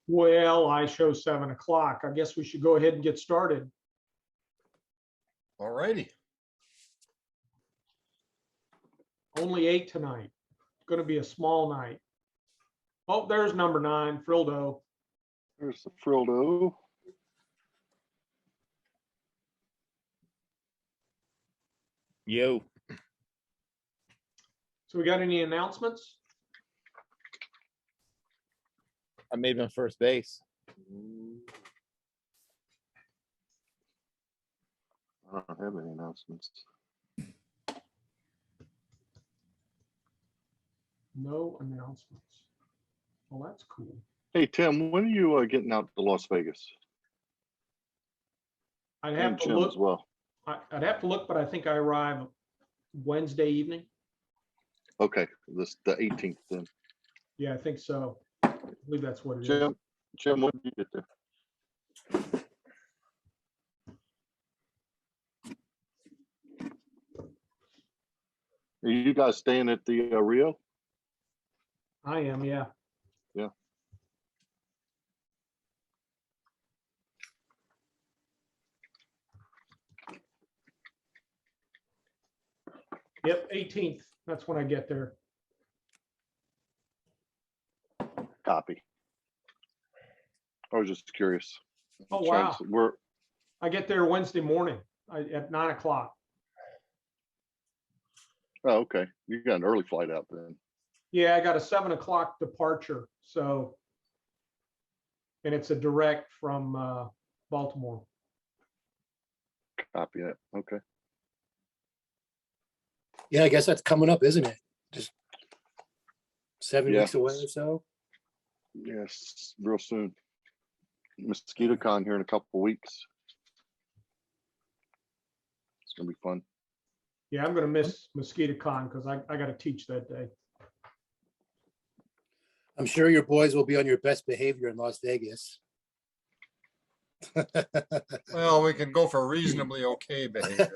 Well, I show 7 o'clock. I guess we should go ahead and get started. All righty. Only 8 tonight. It's going to be a small night. Oh, there's number 9, Frildo. There's the Frildo. Yo. So we got any announcements? I made my first base. I don't have any announcements. No announcements. Well, that's cool. Hey, Tim, when are you getting out to Las Vegas? I'd have And to Jim look. as well. I'd have to look, but I think I arrive Wednesday evening. Okay, this the 18th then. Yeah, I think so. I believe that's what it is. Jim, when did you get there? Are you guys staying at the Rio? I am, yeah. Yeah. Yep, 18th. That's when I get there. Copy. I was just curious. Oh, Trying wow. to- We're I get there Wednesday morning at 9 o'clock. oh, okay. You got an early flight out then. Yeah, I got a 7 o'clock departure. So, and it's a direct from Baltimore. Copy that. Okay. Yeah, I guess that's coming up, isn't it? Just 7 Yeah. weeks away or so. Yes, real soon. Mosquito Con here in a couple of weeks. It's gonna be fun. Yeah, I'm going to miss Mosquito Con because I got to teach that day. I'm sure your boys will be on your best behavior in Las Vegas. Well, we can go for reasonably okay behavior.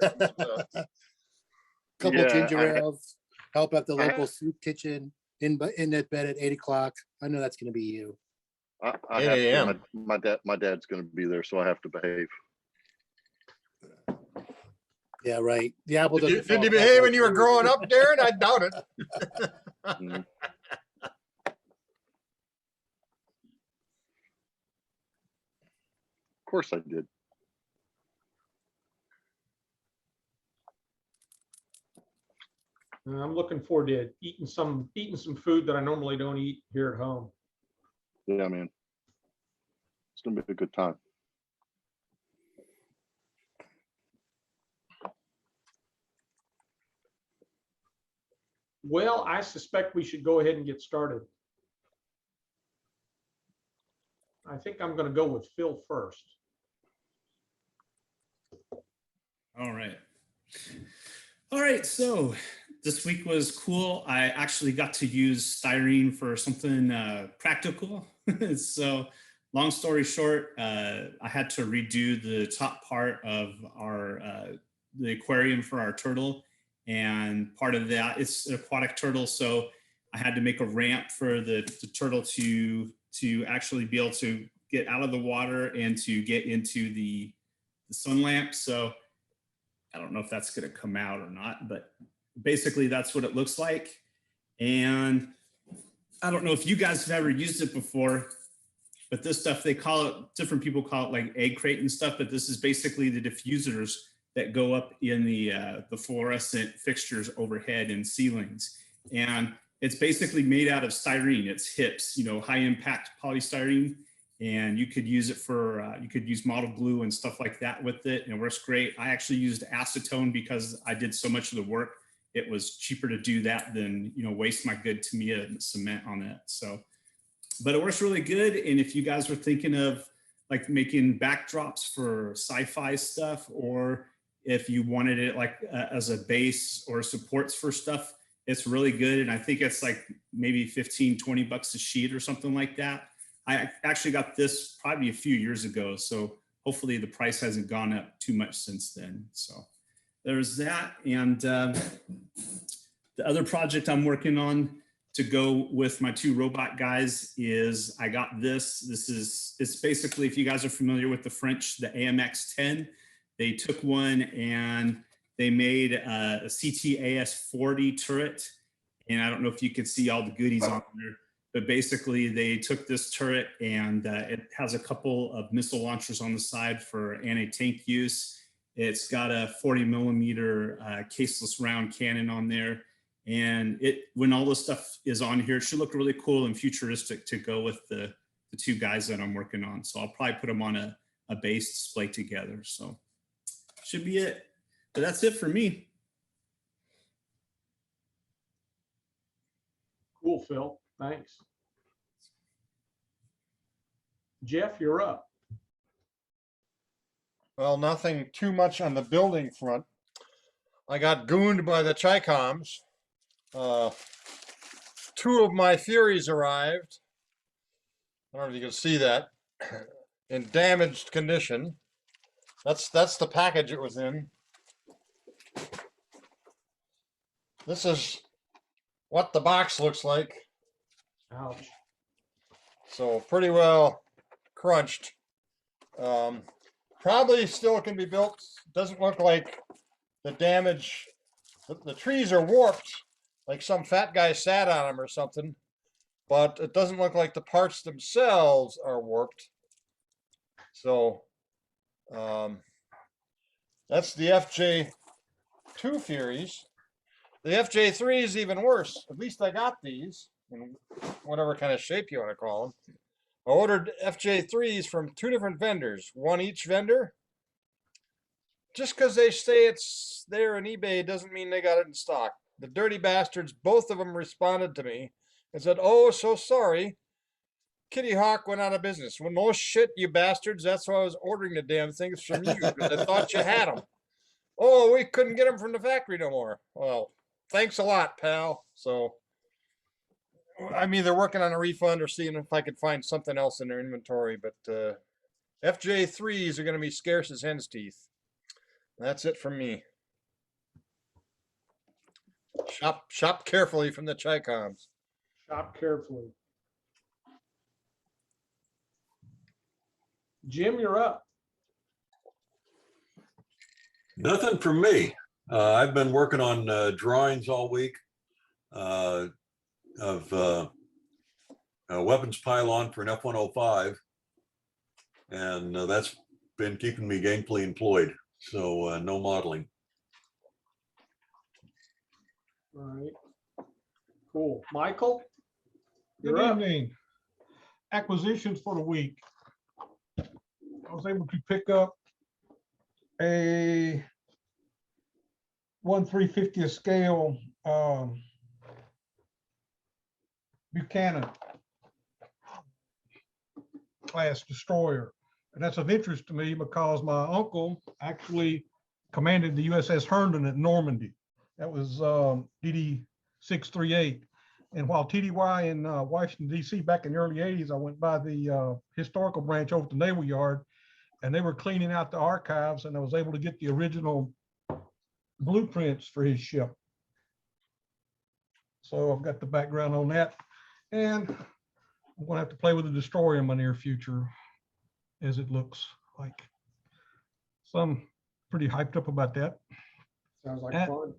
Couple Yeah, ginger I- ales, help at the I- local soup kitchen, in at bed at 8 o'clock. I know that's gonna be you. I 8 have to, a.m.. my dad's gonna be there, so I have to behave. Yeah, right. The apple Did you, doesn't. did fall you far behave from when the you were tree. growing up, Darren? I doubt it. Mhm. Of course I did. I'm looking forward to eating some food that I normally don't eat here at home. Yeah, man. It's gonna be a good time. Well, I suspect we should go ahead and get started. I think I'm going to go with Phil first. All right. All right. So this week was cool. I actually got to use styrene for something practical. So long story short, I had to redo the top part of our the aquarium for our turtle. And part of that, it's an aquatic turtle. So I had to make a ramp for the turtle to actually be able to get out of the water and to get into the sun lamp. So I don't know if that's going to come out or not, but basically that's what it looks like. And I don't know if you guys have ever used it before, but this stuff, they call it, different people call it like egg crate and stuff, but this is basically the diffusers that go up in the fluorescent fixtures overhead and ceilings. And it's basically made out of styrene. It's HIPS, high impact polystyrene. And you could use it for, you could use model glue and stuff like that with it. And it works great. I actually used acetone because I did so much of the work. It was cheaper to do that than, waste my good Tamiya cement on it. So, but it works really good. And if you guys were thinking of like making backdrops for sci-fi stuff, or if you wanted it like as a base or supports for stuff, it's really good. And I think it's like maybe 15, 20 bucks a sheet or something like that. I actually got this probably a few years ago. So hopefully the price hasn't gone up too much since then. So there's that. And the other project I'm working on to go with my two robot guys is I got this. It's basically, if you guys are familiar with the French, the AMX 10, they took one and they made a CTAS 40 turret. And I don't know if you can see all the goodies on there, but basically they took this turret and it has a couple of missile launchers on the side for anti-tank use. It's got a 40 millimeter caseless round cannon on there. And when all this stuff is on here, it should look really cool and futuristic to go with the two guys that I'm working on. So I'll probably put them on a base display together. So should be it. But that's it for me. Cool, Phil. Thanks. Jeff, you're up. Well, nothing too much on the building front. I got gooned by the Chicoms. Two of my Furies arrived. I don't know if you can see that. In damaged condition. That's the package it was in. This is what the box looks like. Ouch. So pretty well crunched. Probably still can be built. Doesn't look like the damage. The trees are warped, like some fat guy sat on them or something. But it doesn't look like the parts themselves are warped. So that's the FJ2 Furies. The FJ3 is even worse. At least I got these in whatever kind of shape you want to call them. I ordered FJ3s from two different vendors, one each vendor. Just because they say it's there on eBay doesn't mean they got it in stock. The dirty bastards, both of them responded to me and said, "Oh, so sorry. Kitty Hawk went out of business." Well, no shit, you bastards. That's why I was ordering the damn things from you, because I thought you had them. Oh, we couldn't get them from the factory no more. Well, thanks a lot, pal. So I'm either working on a refund or seeing if I could find something else in their inventory, but FJ3s are going to be scarce as hen's teeth. That's it from me. Shop carefully from the Chicoms. Shop carefully. Jim, you're up. Nothing for me. I've been working on drawings all week of a weapons pylon for an F-105, and that's been keeping me gainfully employed. So no modeling. All right. Cool. Michael? Good You're up. evening. Acquisitions for the week. I was able to pick up a 1/350th scale Buchanan class destroyer. And that's of interest to me because my uncle actually commanded the USS Herndon at Normandy. That was DD 638. And while TDY in Washington, D.C. back in the early 80s, I went by the historical branch over at the Naval Yard, and they were cleaning out the archives, and I was able to get the original blueprints for his ship. So I've got the background on that. And I'm going to have to play with the destroyer in my near future, as it looks like. So I'm pretty hyped up about that. Sounds like And- fun.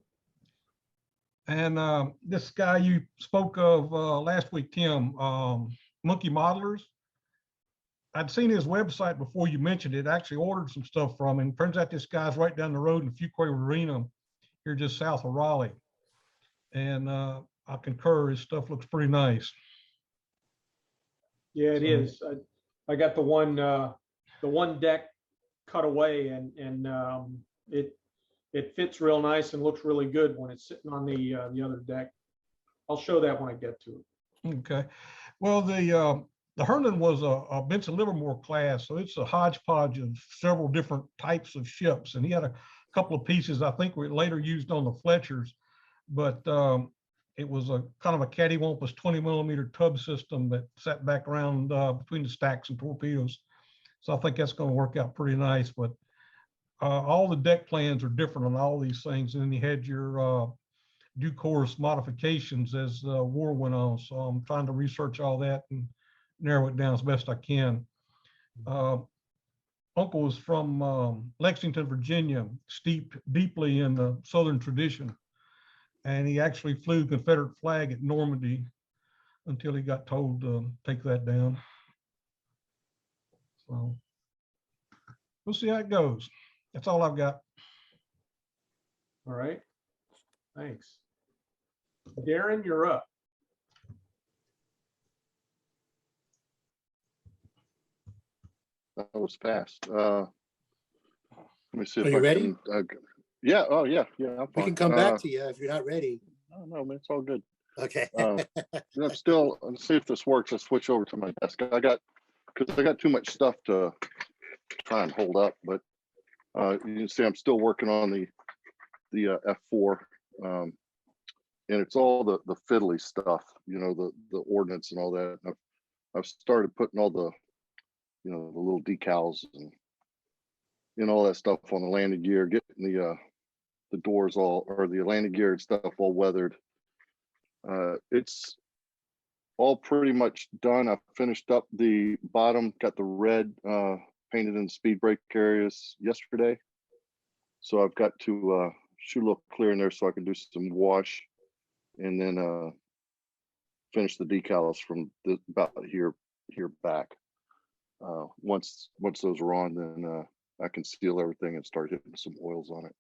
And this guy you spoke of last week, Tim, Monkey Modelers. I'd seen his website before you mentioned it. I actually ordered some stuff from him. Turns out this guy's right down the road in Fuquay Arena, here just south of Raleigh. And I concur, his stuff looks pretty nice. Yeah, it So- is. I got the one deck cut away, and it fits real nice and looks really good when it's sitting on the other deck. I'll show that when I get to it. Okay. Well, the Herndon was a Benson Livermore class, so it's a hodgepodge of several different types of ships. And he had a couple of pieces I think were later used on the Fletchers, but it was a kind of a cattywampus 20 millimeter tub system that sat back around between the stacks and torpedoes. So I think that's going to work out pretty nice. But all the deck plans are different on all these things. And then you had your due course modifications as the war went on. So I'm trying to research all that and narrow it down as best I can. Uncle was from Lexington, Virginia, steeped deeply in the Southern tradition. And he actually flew Confederate flag at Normandy until he got told to take that down. So we'll see how it goes. That's all I've got. All right. Thanks. Darren, you're up. That was fast. Let me see if Are you I ready? can. Yeah. Oh, yeah. Yeah. I'm We fine. can come back to you if you're not ready. No, man, it's all good. Okay. I'm still, let's see if this works. I'll switch over to my desk. Because I got too much stuff to try and hold up, but you can see I'm still working on the F4. And it's all the fiddly stuff, you know, the ordnance and all that. I've started putting all the, you know, the little decals and all that stuff on the landing gear, getting the doors all, or the landing gear and stuff all weathered. It's all pretty much done. I finished up the bottom, got the red painted in the speed brake areas yesterday. So I've got to shoot a little clear in there so I can do some wash and then finish the decals from about here back. Once those are on, then I can seal everything and start hitting some oils on it.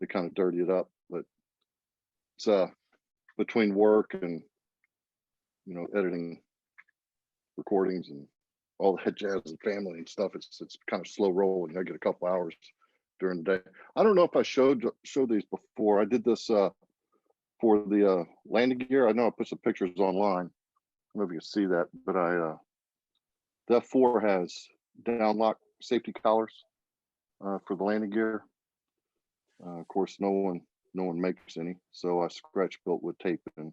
They kind of dirty it up, but it's between work and, you know, editing recordings and all that jazz and family and stuff, it's kind of slow rolling. I get a couple hours during the day. I don't know if I showed these before. I did this for the landing gear. I know I put some pictures online. I don't know if you can see that, but that F4 has down lock safety collars for the landing gear. Of course, no one makes any, so I scratch built with tape and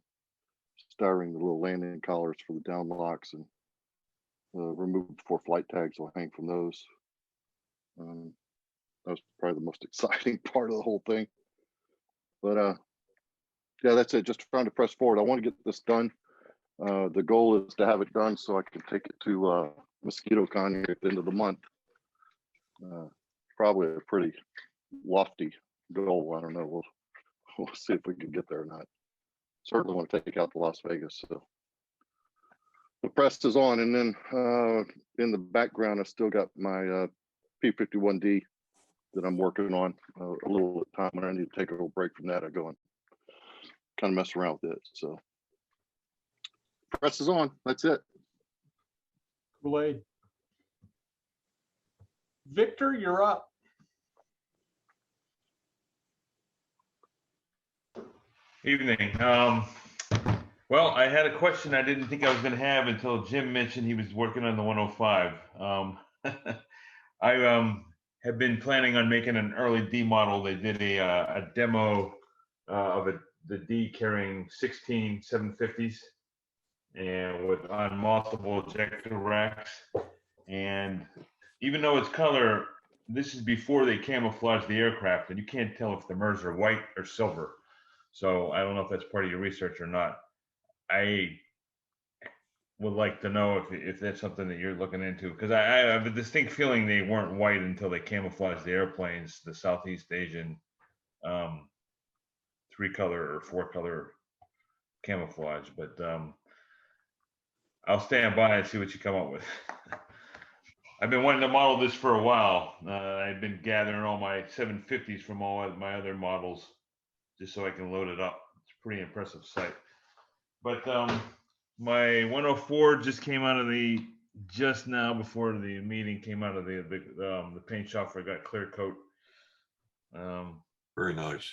styrene the little landing collars for the down locks, and removed 4 flight tags will hang from those. That was probably the most exciting part of the whole thing. But yeah, that's it. Just trying to press forward. I want to get this done. The goal is to have it done so I can take it to MosquitoCon at the end of the month. Probably a pretty lofty goal. I don't know. We'll see if we can get there or not. Certainly want to take out to Las Vegas. So the press is on, and then in the background, I still got my P51D that I'm working on a little at a time. When I need to take a little break from that, I go and kind of mess around with it. So press is on. That's it. Kool-Aid. Victor, you're up. Evening. Well, I had a question I didn't think I was going to have until Jim mentioned he was working on the 105. I have been planning on making an early D model. They did a demo of the D carrying 16 750s and with on multiple ejector racks. And even though it's color, this is before they camouflage the aircraft, and you can't tell if the MERS are white or silver. So I don't know if that's part of your research or not. I would like to know if that's something that you're looking into, because I have a distinct feeling they weren't white until they camouflaged the airplanes, the Southeast Asian 3-color or 4-color camouflage. But I'll stand by and see what you come up with. I've been wanting to model this for a while. I've been gathering all my 750s from all my other models, just so I can load it up. It's a pretty impressive sight. But my 104 just came out of just now before the meeting came out of the paint shop where I got clear coat. Very nice.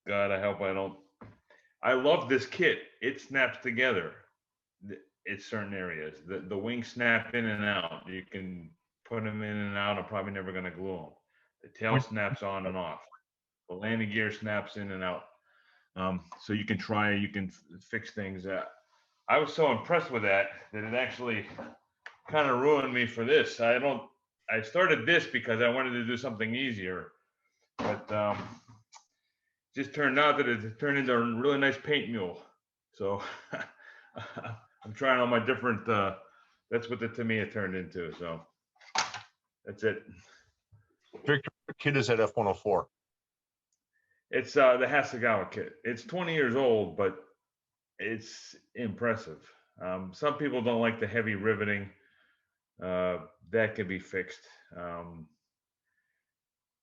God, I hope I don't. I love this kit. It snaps together at certain areas. The wings snap in and out. You can put them in and out. I'm probably never going to glue them. The tail snaps on and off. The landing gear snaps in and out. So you can fix things. I was so impressed with that it actually kind of ruined me for this. I started this because I wanted to do something easier, but just turned out that it turned into a really nice paint mule. So I'm trying all my different, that's what the Tamiya turned into. So that's it. Victor, what kit is that F-104? It's the Hasegawa kit. It's 20 years old, but it's impressive. Some people don't like the heavy riveting. That can be fixed.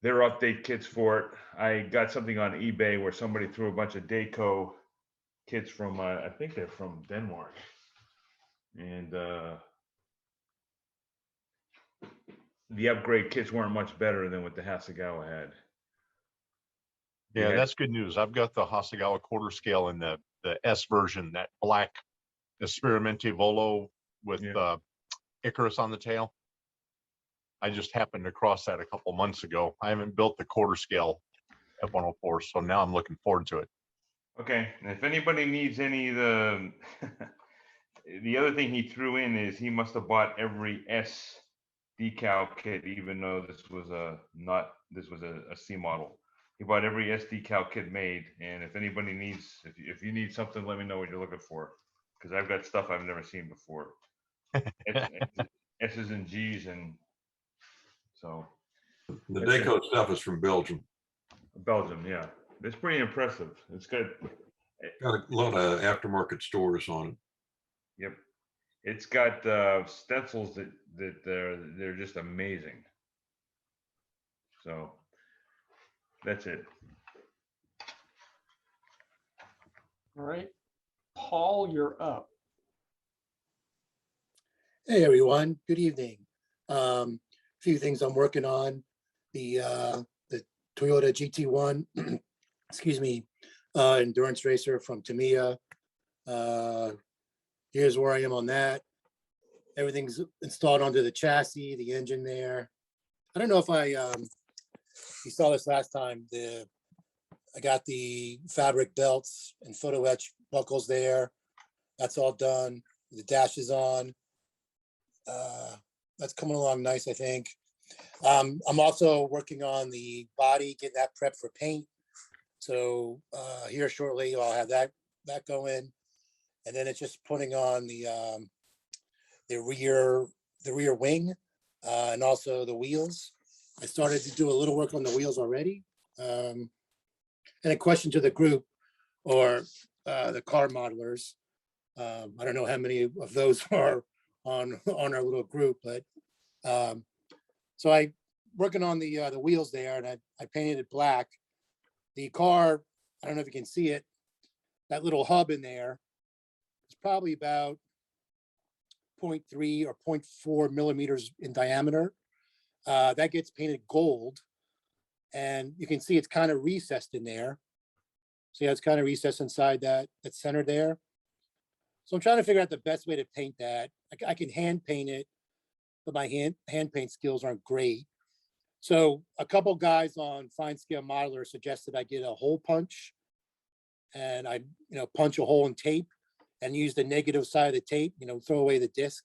There are update kits for it. I got something on eBay where somebody threw a bunch of Dayco kits from, I think they're from Denmark. And the upgrade kits weren't much better than what the Hasegawa had. Yeah, Yeah. that's good news. I've got the Hasegawa quarter scale in the S version, that black Experimente Volo with Yeah. Icarus on the tail. I just happened to cross that a couple months ago. I haven't built the quarter scale F-104, so now I'm looking forward to it. Okay, and if anybody needs any of the, the other thing he threw in is he must have bought every S decal kit, even though this was a C model. He bought every S decal kit made, and if anybody needs, if you need something, let me know what you're looking for, because I've got stuff I've never seen before. S's and G's, and so. The Dayco stuff is from Belgium. Belgium, yeah. It's pretty impressive. It's good. Got a lot of aftermarket stores on it. Yep. It's got stencils that they're just amazing. So that's it. All right. Paul, you're up. Hey, everyone. Good evening. A few things I'm working on. The Toyota GT1, excuse me, endurance racer from Tamiya. Here's where I am on that. Everything's installed onto the chassis, the engine there. I don't know if you saw this last time. I got the fabric belts and photo etch buckles there. That's all done. The dash is on. That's coming along nice, I think. I'm also working on the body, getting that prepped for paint. So here shortly, I'll have that going, and then it's just putting on the rear wing and also the wheels. I started to do a little work on the wheels already. And a question to the group or the car modelers. I don't know how many of those are on our little group, but so I working on the wheels there, and I painted it black. The car, I don't know if you can see it, that little hub in there is probably about 0.3 or 0.4 millimeters in diameter. That gets painted gold, and you can see it's kind of recessed in there. See how it's kind of recessed inside that center there. So I'm trying to figure out the best way to paint that. I can hand paint it, but my hand paint skills aren't great. So a couple guys on Fine Scale Modeler suggested I get a hole punch, and I punch a hole in tape and use the negative side of the tape, throw away the disc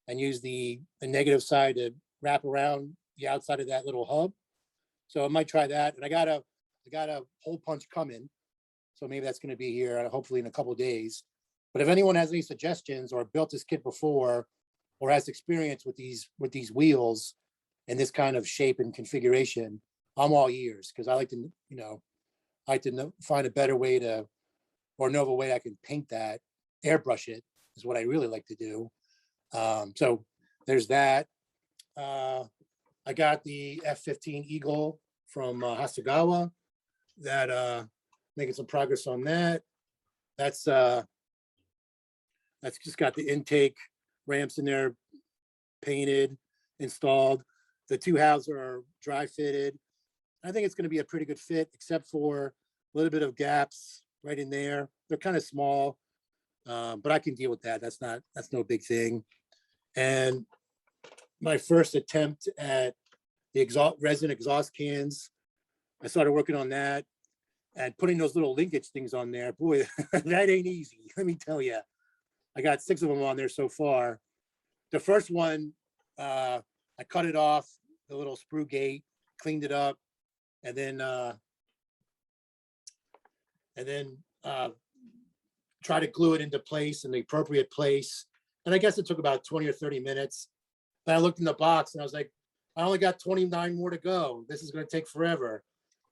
and use the negative side to wrap around the outside of that little hub. So I might try that. And I got a hole punch coming. So maybe that's going to be here hopefully in a couple of days. But if anyone has any suggestions or built this kit before or has experience with these wheels and this kind of shape and configuration, I'm all ears, because I like to find a better way to, or know of a way I can paint that, airbrush it is what I really like to do. So there's that. I got the F-15 Eagle from Hasegawa. That making some progress on that. That's just got the intake ramps in there, painted, installed. The two halves are dry fitted. I think it's going to be a pretty good fit, except for a little bit of gaps right in there. They're kind of small, but I can deal with that. That's no big thing. And my first attempt at the resin exhaust cans, I started working on that and putting those little linkage things on there. Boy, that ain't easy. Let me tell you. I got 6 of them on there so far. The first one, I cut it off, the little sprue gate, cleaned it up, and then and then try to glue it into place in the appropriate place. And I guess it took about 20 or 30 minutes. Then I looked in the box and I was like, I only got 29 more to go. This is going to take forever.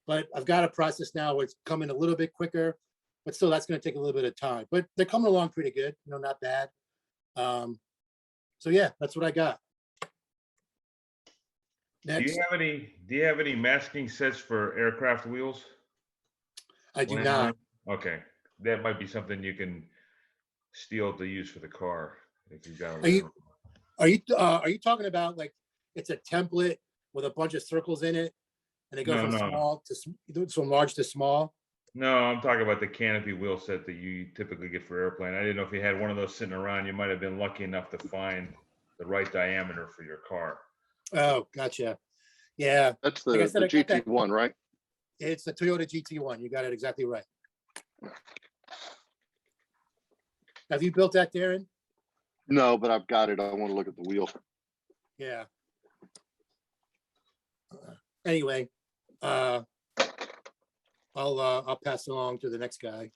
But I've got a process now where it's coming a little bit quicker, but still that's going to take a little bit of time. But they're coming along pretty good, not bad. So yeah, that's what I got. Do Next, you have any masking sets for aircraft wheels? I do not. Okay, that might be something you can steal to use for the car if you got. Are you talking about like it's a template with a bunch of circles in it, and they go No, from no. small to from large to small? No, I'm talking about the canopy wheel set that you typically get for airplane. I didn't know if you had one of those sitting around. You might have been lucky enough to find the right diameter for your car. Oh, gotcha. Yeah, That's Like I the said, I got that- GT1, right? it's the Toyota GT1. You got it exactly right. Have you built that, Darren? No, but I've got it. I want to look at the wheel. Yeah. Anyway, I'll pass it along to the next guy.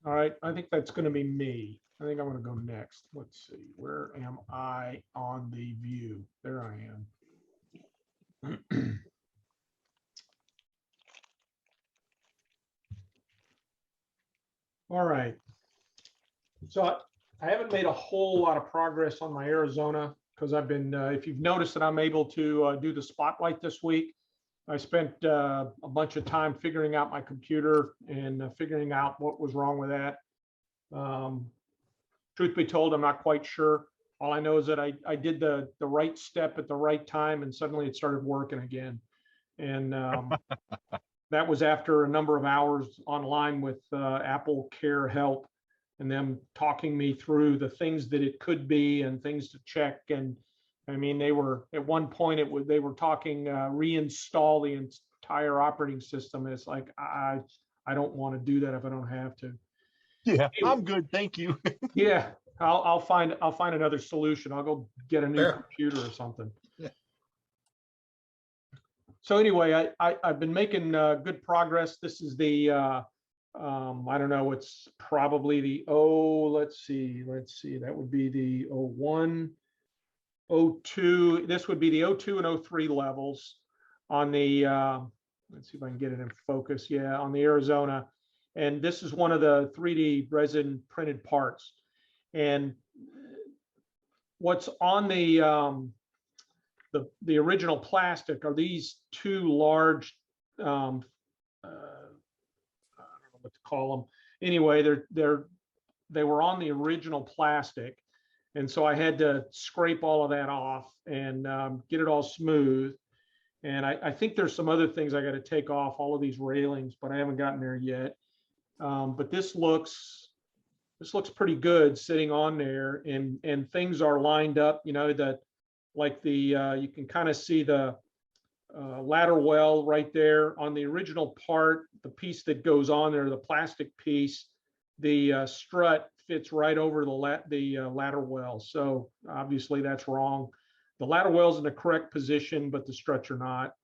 All right, I think that's gonna be me. I think I'm gonna go next. Let's see, where am I on the view? There I am. All right. So I haven't made a whole lot of progress on my Arizona because I've been, if you've noticed that I'm able to do the spotlight this week, I spent a bunch of time figuring out my computer and figuring out what was wrong with that. Truth be told, I'm not quite sure. All I know is that I did the right step at the right time and suddenly it started working again. And that was after a number of hours online with Apple Care Help and them talking me through the things that it could be and things to check. And I mean, they were at one point they were talking reinstall the entire operating system. And it's like, I don't want to do that if I don't have to. Yeah, I'm good. Thank you. Yeah, I'll find another solution. I'll go get a new Fair. computer or something. Yeah. So anyway, I've been making good progress. This is the I don't know. It's probably the let's see. That would be the 01, 02. This would be the 02 and 03 levels on the. Let's see if I can get it in focus. Yeah, on the Arizona. And this is one of the 3D resin printed parts. And what's on the original plastic are these two large, I don't know what to call them. Anyway, they were on the original plastic. And so I had to scrape all of that off and get it all smooth. And I think there's some other things I got to take off, all of these railings, but I haven't gotten there yet. But this looks pretty good sitting on there, and things are lined up. You know, that like you can kind of see the ladder well right there on the original part. The piece that goes on there, the plastic piece, the strut fits right over the ladder well. So obviously that's wrong. The ladder well's in the correct position, but the struts are not.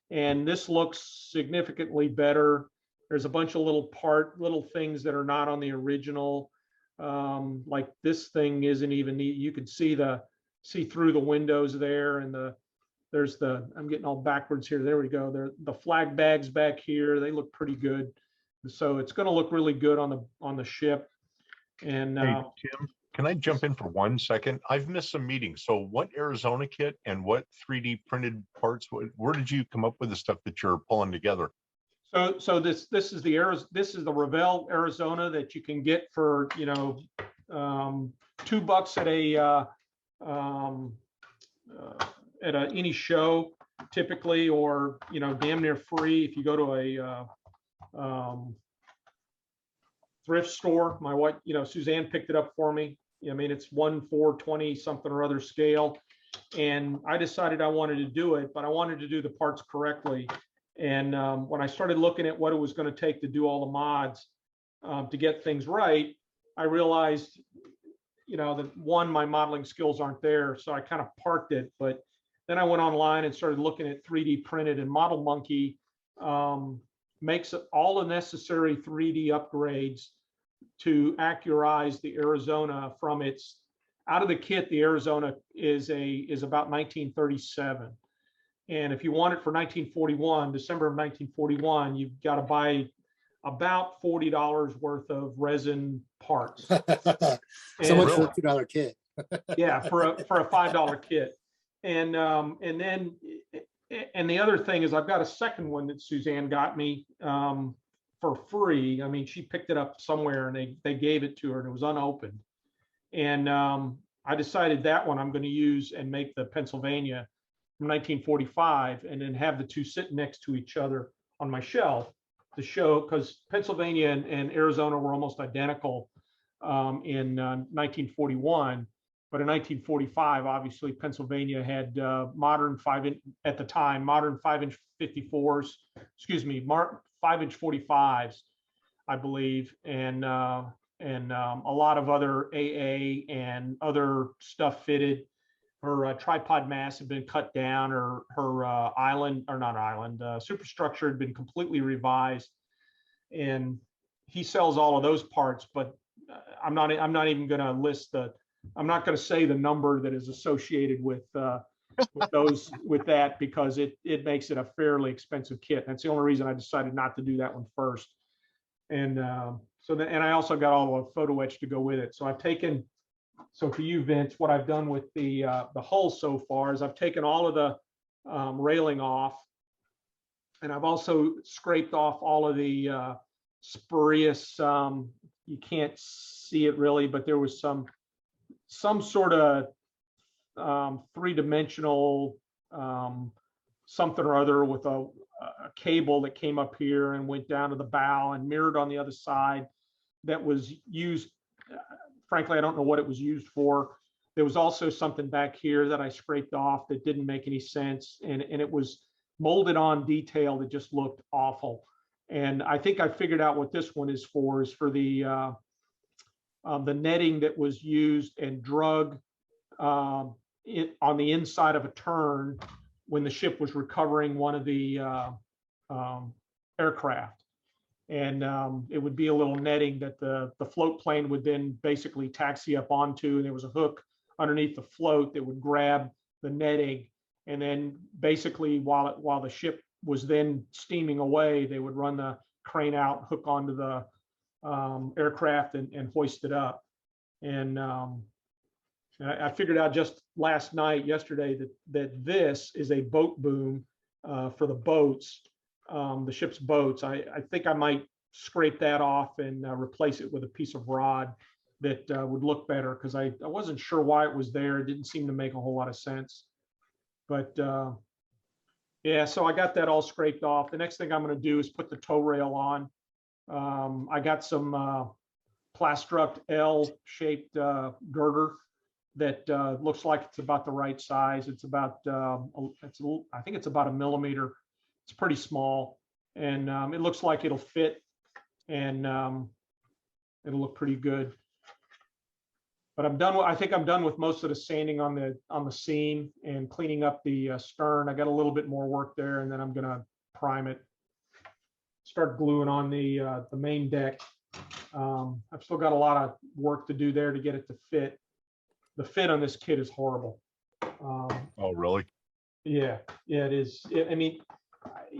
And this looks significantly better. There's a bunch of little things that are not on the original. Like this thing isn't even neat. You could see through the windows there, and I'm getting all backwards here. There we go. The flag bags back here, they look pretty good. So it's going to look really good on the ship. And Hey, Tim, can I jump in for 1 second? I've missed some meetings. So what Arizona kit and what 3D printed parts, where did you come up with the stuff that you're pulling together? So this is the Revell Arizona that you can get for $2 at any show typically, or damn near free if you go to a thrift store. My wife, Suzanne picked it up for me. I mean, it's 1/420 something or other scale, and I decided I wanted to do it, but I wanted to do the parts correctly. And when I started looking at what it was going to take to do all the mods to get things right, I realized, that one, my modeling skills aren't there. So I kind of parked it. But then I went online and started looking at 3D printed, and Model Monkey makes all the necessary 3D upgrades to accurize the Arizona from its, out of the kit, the Arizona is about 1937. And if you want it for 1941, December of 1941, you've got to buy about $40 worth of resin parts. So And- much for a $2 kit. yeah, for a $5 kit. And then the other thing is I've got a second one that Suzanne got me for free. I mean, she picked it up somewhere and they gave it to her and it was unopened. And I decided that one I'm going to use and make the Pennsylvania from 1945 and then have the two sit next to each other on my shelf to show, because Pennsylvania and Arizona were almost identical in 1941. But in 1945, obviously, Pennsylvania had modern 5-inch 54s, excuse me, 5-inch 45s, I believe, and a lot of other AA and other stuff fitted. Her tripod mast had been cut down, or her superstructure had been completely revised. And he sells all of those parts, but I'm not even going to list I'm not going to say the number that is associated with that, because it makes it a fairly expensive kit. That's the only reason I decided not to do that one first. And and I also got all the photo etch to go with it. So for you, Vince, what I've done with the hull so far is I've taken all of the railing off, and I've also scraped off all of the spurious. You can't see it really, but there was some sort of three-dimensional something or other with a cable that came up here and went down to the bow and mirrored on the other side that was used. Frankly, I don't know what it was used for. There was also something back here that I scraped off that didn't make any sense. And it was molded on detail that just looked awful. And I think I figured out what this one is for the netting that was used and drug on the inside of a turn when the ship was recovering one of the aircraft. And it would be a little netting that the float plane would then basically taxi up onto, and there was a hook underneath the float that would grab the netting. And then basically while the ship was then steaming away, they would run the crane out, hook onto the aircraft and hoist it up. And I figured out just yesterday, that this is a boat boom for the boats, the ship's boats. I think I might scrape that off and replace it with a piece of rod that would look better, because I wasn't sure why it was there. It didn't seem to make a whole lot of sense. But yeah, so I got that all scraped off. The next thing I'm going to do is put the tow rail on. I got some Plastruct L-shaped girder that looks like it's about the right size. It's about, I think it's about 1 millimeter. It's pretty small, and it looks like it'll fit, and it'll look pretty good. But I think I'm done with most of the sanding on the seam and cleaning up the stern. I got a little bit more work there, and then I'm gonna prime it, start gluing on the main deck. I've still got a lot of work to do there to get it to fit. The fit on this kit is horrible. Oh, really? Yeah, it is. I mean,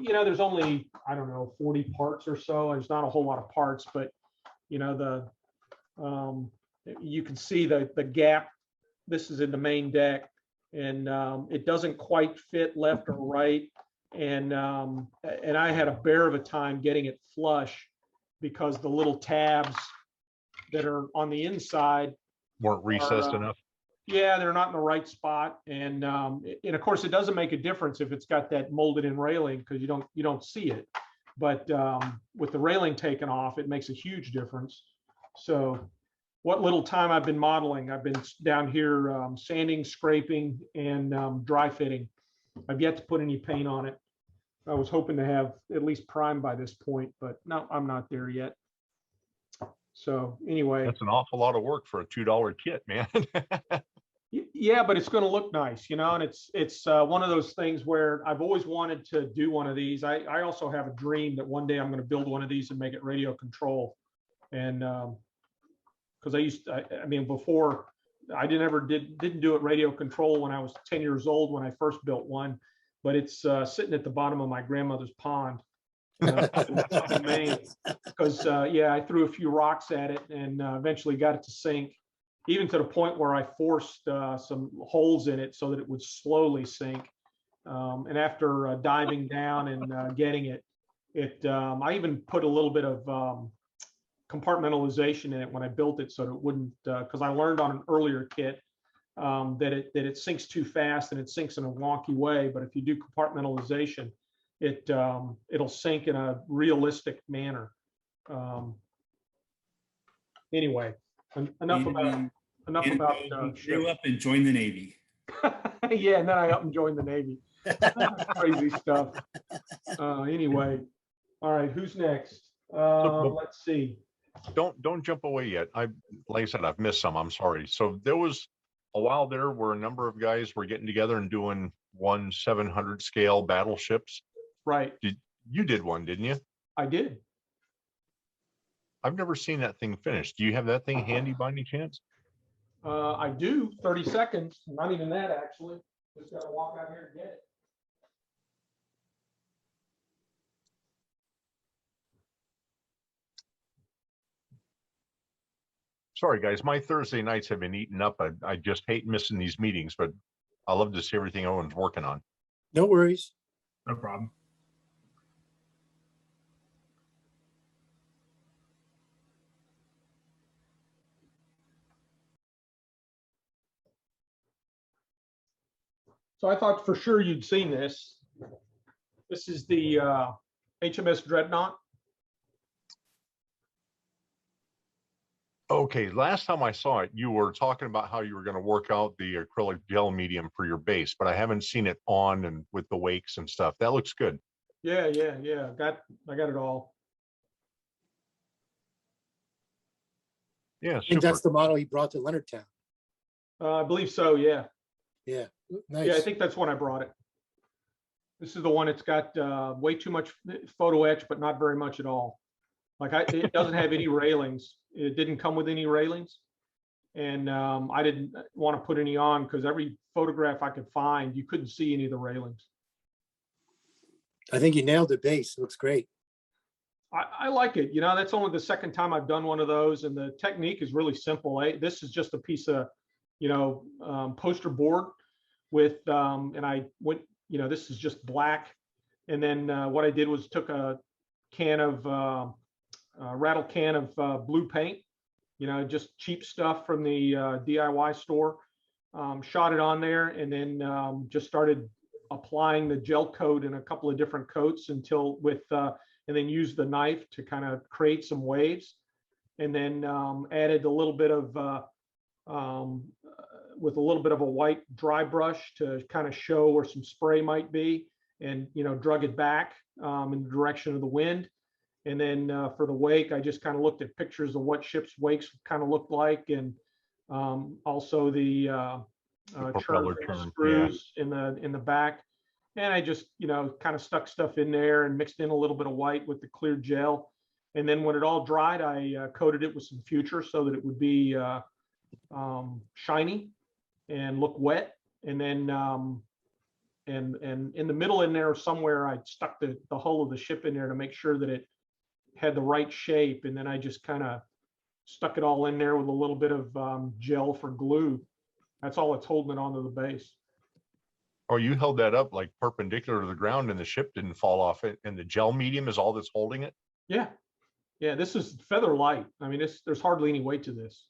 there's only, I don't know, 40 parts or so. There's not a whole lot of parts, but you can see the gap. This is in the main deck, and it doesn't quite fit left or right. And I had a bear of a time getting it flush, because the little tabs that are on the inside Weren't recessed enough? Yeah, they're not in the right spot. And of course, it doesn't make a difference if it's got that molded in railing, because you don't see it. But with the railing taken off, it makes a huge difference. So what little time I've been modeling, I've been down here sanding, scraping, and dry fitting. I've yet to put any paint on it. I was hoping to have at least prime by this point, but no, I'm not there yet. So anyway, That's an awful lot of work for a $2 kit, man. Yeah, but it's going to look nice, and it's one of those things where I've always wanted to do one of these. I also have a dream that one day I'm going to build one of these and make it radio control. And because I mean, before I didn't do it radio control when I was 10 years old when I first built one, but it's sitting at the bottom of my grandmother's pond up in Maine. Because yeah, I threw a few rocks at it and eventually got it to sink, even to the point where I forced some holes in it so that it would slowly sink. And after diving down and getting it, I even put a little bit of compartmentalization in it when I built it so that it wouldn't, because I learned on an earlier kit that it sinks too fast and it sinks in a wonky way. But if you do compartmentalization, it'll sink in a realistic manner. Anyway, enough about grew up and joined the Navy. yeah, and then I up and joined the Navy. Crazy stuff. Anyway, all right, who's next? Let's see. Don't jump away yet. Like I said, I've missed some. I'm sorry. So there was a while there where a number of guys were getting together and doing 1/700 scale battleships. Right. You did one, didn't you? I did. I've never seen that thing finished. Do you have that thing handy by any chance? I do. 30 seconds. Not even that, actually. Just got to walk out here and get it. Sorry, guys. My Thursday nights have been eaten up. I just hate missing these meetings, but I love to see everything Owen's working on. No worries. No problem. So I thought for sure you'd seen this. This is the HMS Dreadnought. Okay, last time I saw it, you were talking about how you were going to work out the acrylic gel medium for your base, but I haven't seen it on and with the wakes and stuff. That looks good. Yeah. I got it all. Yeah, I think that's the model he brought to Leonardtown. I believe so. Yeah. Yeah, nice. Yeah, I think that's when I brought it. This is the one that's got way too much photo etch, but not very much at all. Like it doesn't have any railings. It didn't come with any railings. And I didn't want to put any on because every photograph I could find, you couldn't see any of the railings. I think you nailed the base. It looks great. I like it. That's only the second time I've done one of those. And the technique is really simple. This is just a piece of, poster board with, and I went, this is just black. And then what I did was took a rattle can of blue paint, just cheap stuff from the DIY store, shot it on there, and then just started applying the gel coat in a couple of different coats and then used the knife to kind of create some waves, and then added a little bit of with a little bit of a white dry brush to kind of show where some spray might be, and drug it back in the direction of the wind. And then for the wake, I just kind of looked at pictures of what ships' wakes kind of looked like, and also the propeller churn screws in the back. And I just kind of stuck stuff in there and mixed in a little bit of white with the clear gel. And then when it all dried, I coated it with some Future so that it would be shiny and look wet. And then and in the middle in there somewhere, I stuck the hull of the ship in there to make sure that it had the right shape. And then I just kind of stuck it all in there with a little bit of gel for glue. That's all it's holding it onto the base. Oh, you held that up like perpendicular to the ground and the ship didn't fall off it, and the gel medium is all that's holding it? Yeah. This is feather light. I mean, there's hardly any weight to this.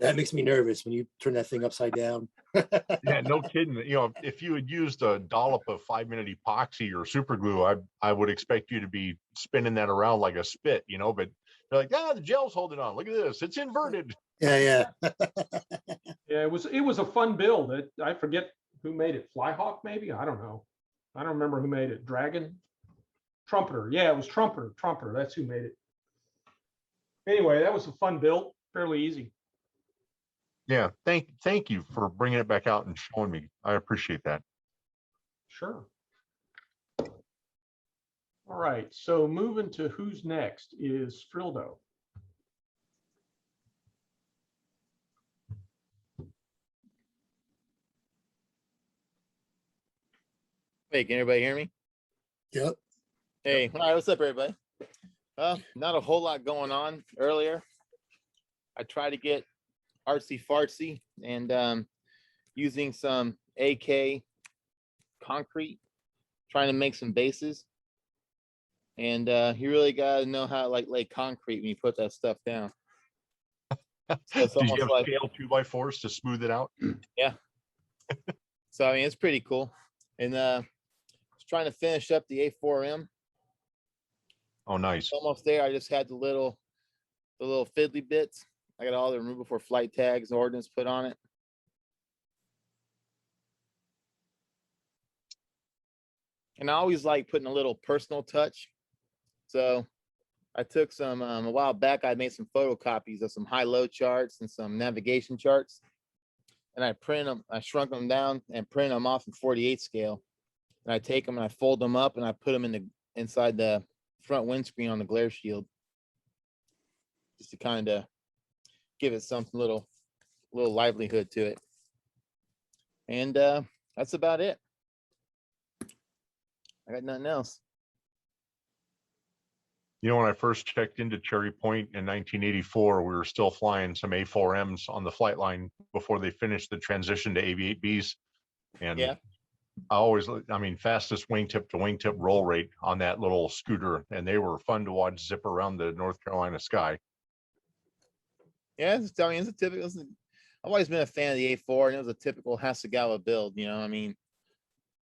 That makes me nervous when you turn that thing upside down. Yeah, no kidding. If you had used a dollop of 5-minute epoxy or super glue, I would expect you to be spinning that around like a spit, but they're like, the gel's holding on. Look at this. It's inverted. Yeah. Yeah, it was a fun build. I forget who made it. Flyhawk, maybe? I don't know. I don't remember who made it. Dragon? Trumpeter. Yeah, it was Trumpeter. That's who made it. Anyway, that was a fun build. Fairly easy. Yeah, thank you for bringing it back out and showing me. I appreciate that. Sure. All right, so moving to who's next is Frildo. Hey, can everybody hear me? Yep. Hey, all right, what's up, everybody? Not a whole lot going on earlier. I tried to get artsy fartsy and using some AK concrete, trying to make some bases. And you really got to know how to like lay concrete when you put that stuff down. So it's Did you almost have like, scale 2x4s to smooth it out? yeah. So I mean, it's pretty cool. And was trying to finish up the A4M. Oh, nice. Almost there. I just had the little fiddly bits. I got all the remove before flight tags and ordnance put on it. And I always like putting a little personal touch. So I took some, a while back, I made some photocopies of some high-low charts and some navigation charts. And I print them, I shrunk them down and print them off in 48 scale. And I take them and I fold them up and I put them inside the front windscreen on the glare shield. Just to kind of give it some little livelihood to it. And that's about it. I got nothing else. You know, when I first checked into Cherry Point in 1984, we were still flying some A4Ms on the flight line before they finished the transition to AV-8Bs. And Yeah. I mean, fastest wingtip to wingtip roll rate on that little scooter. And they were fun to watch zip around the North Carolina sky. Yeah, I mean, it's a typical. I've always been a fan of the A4, and it was a typical Hasegawa build. You know, I mean,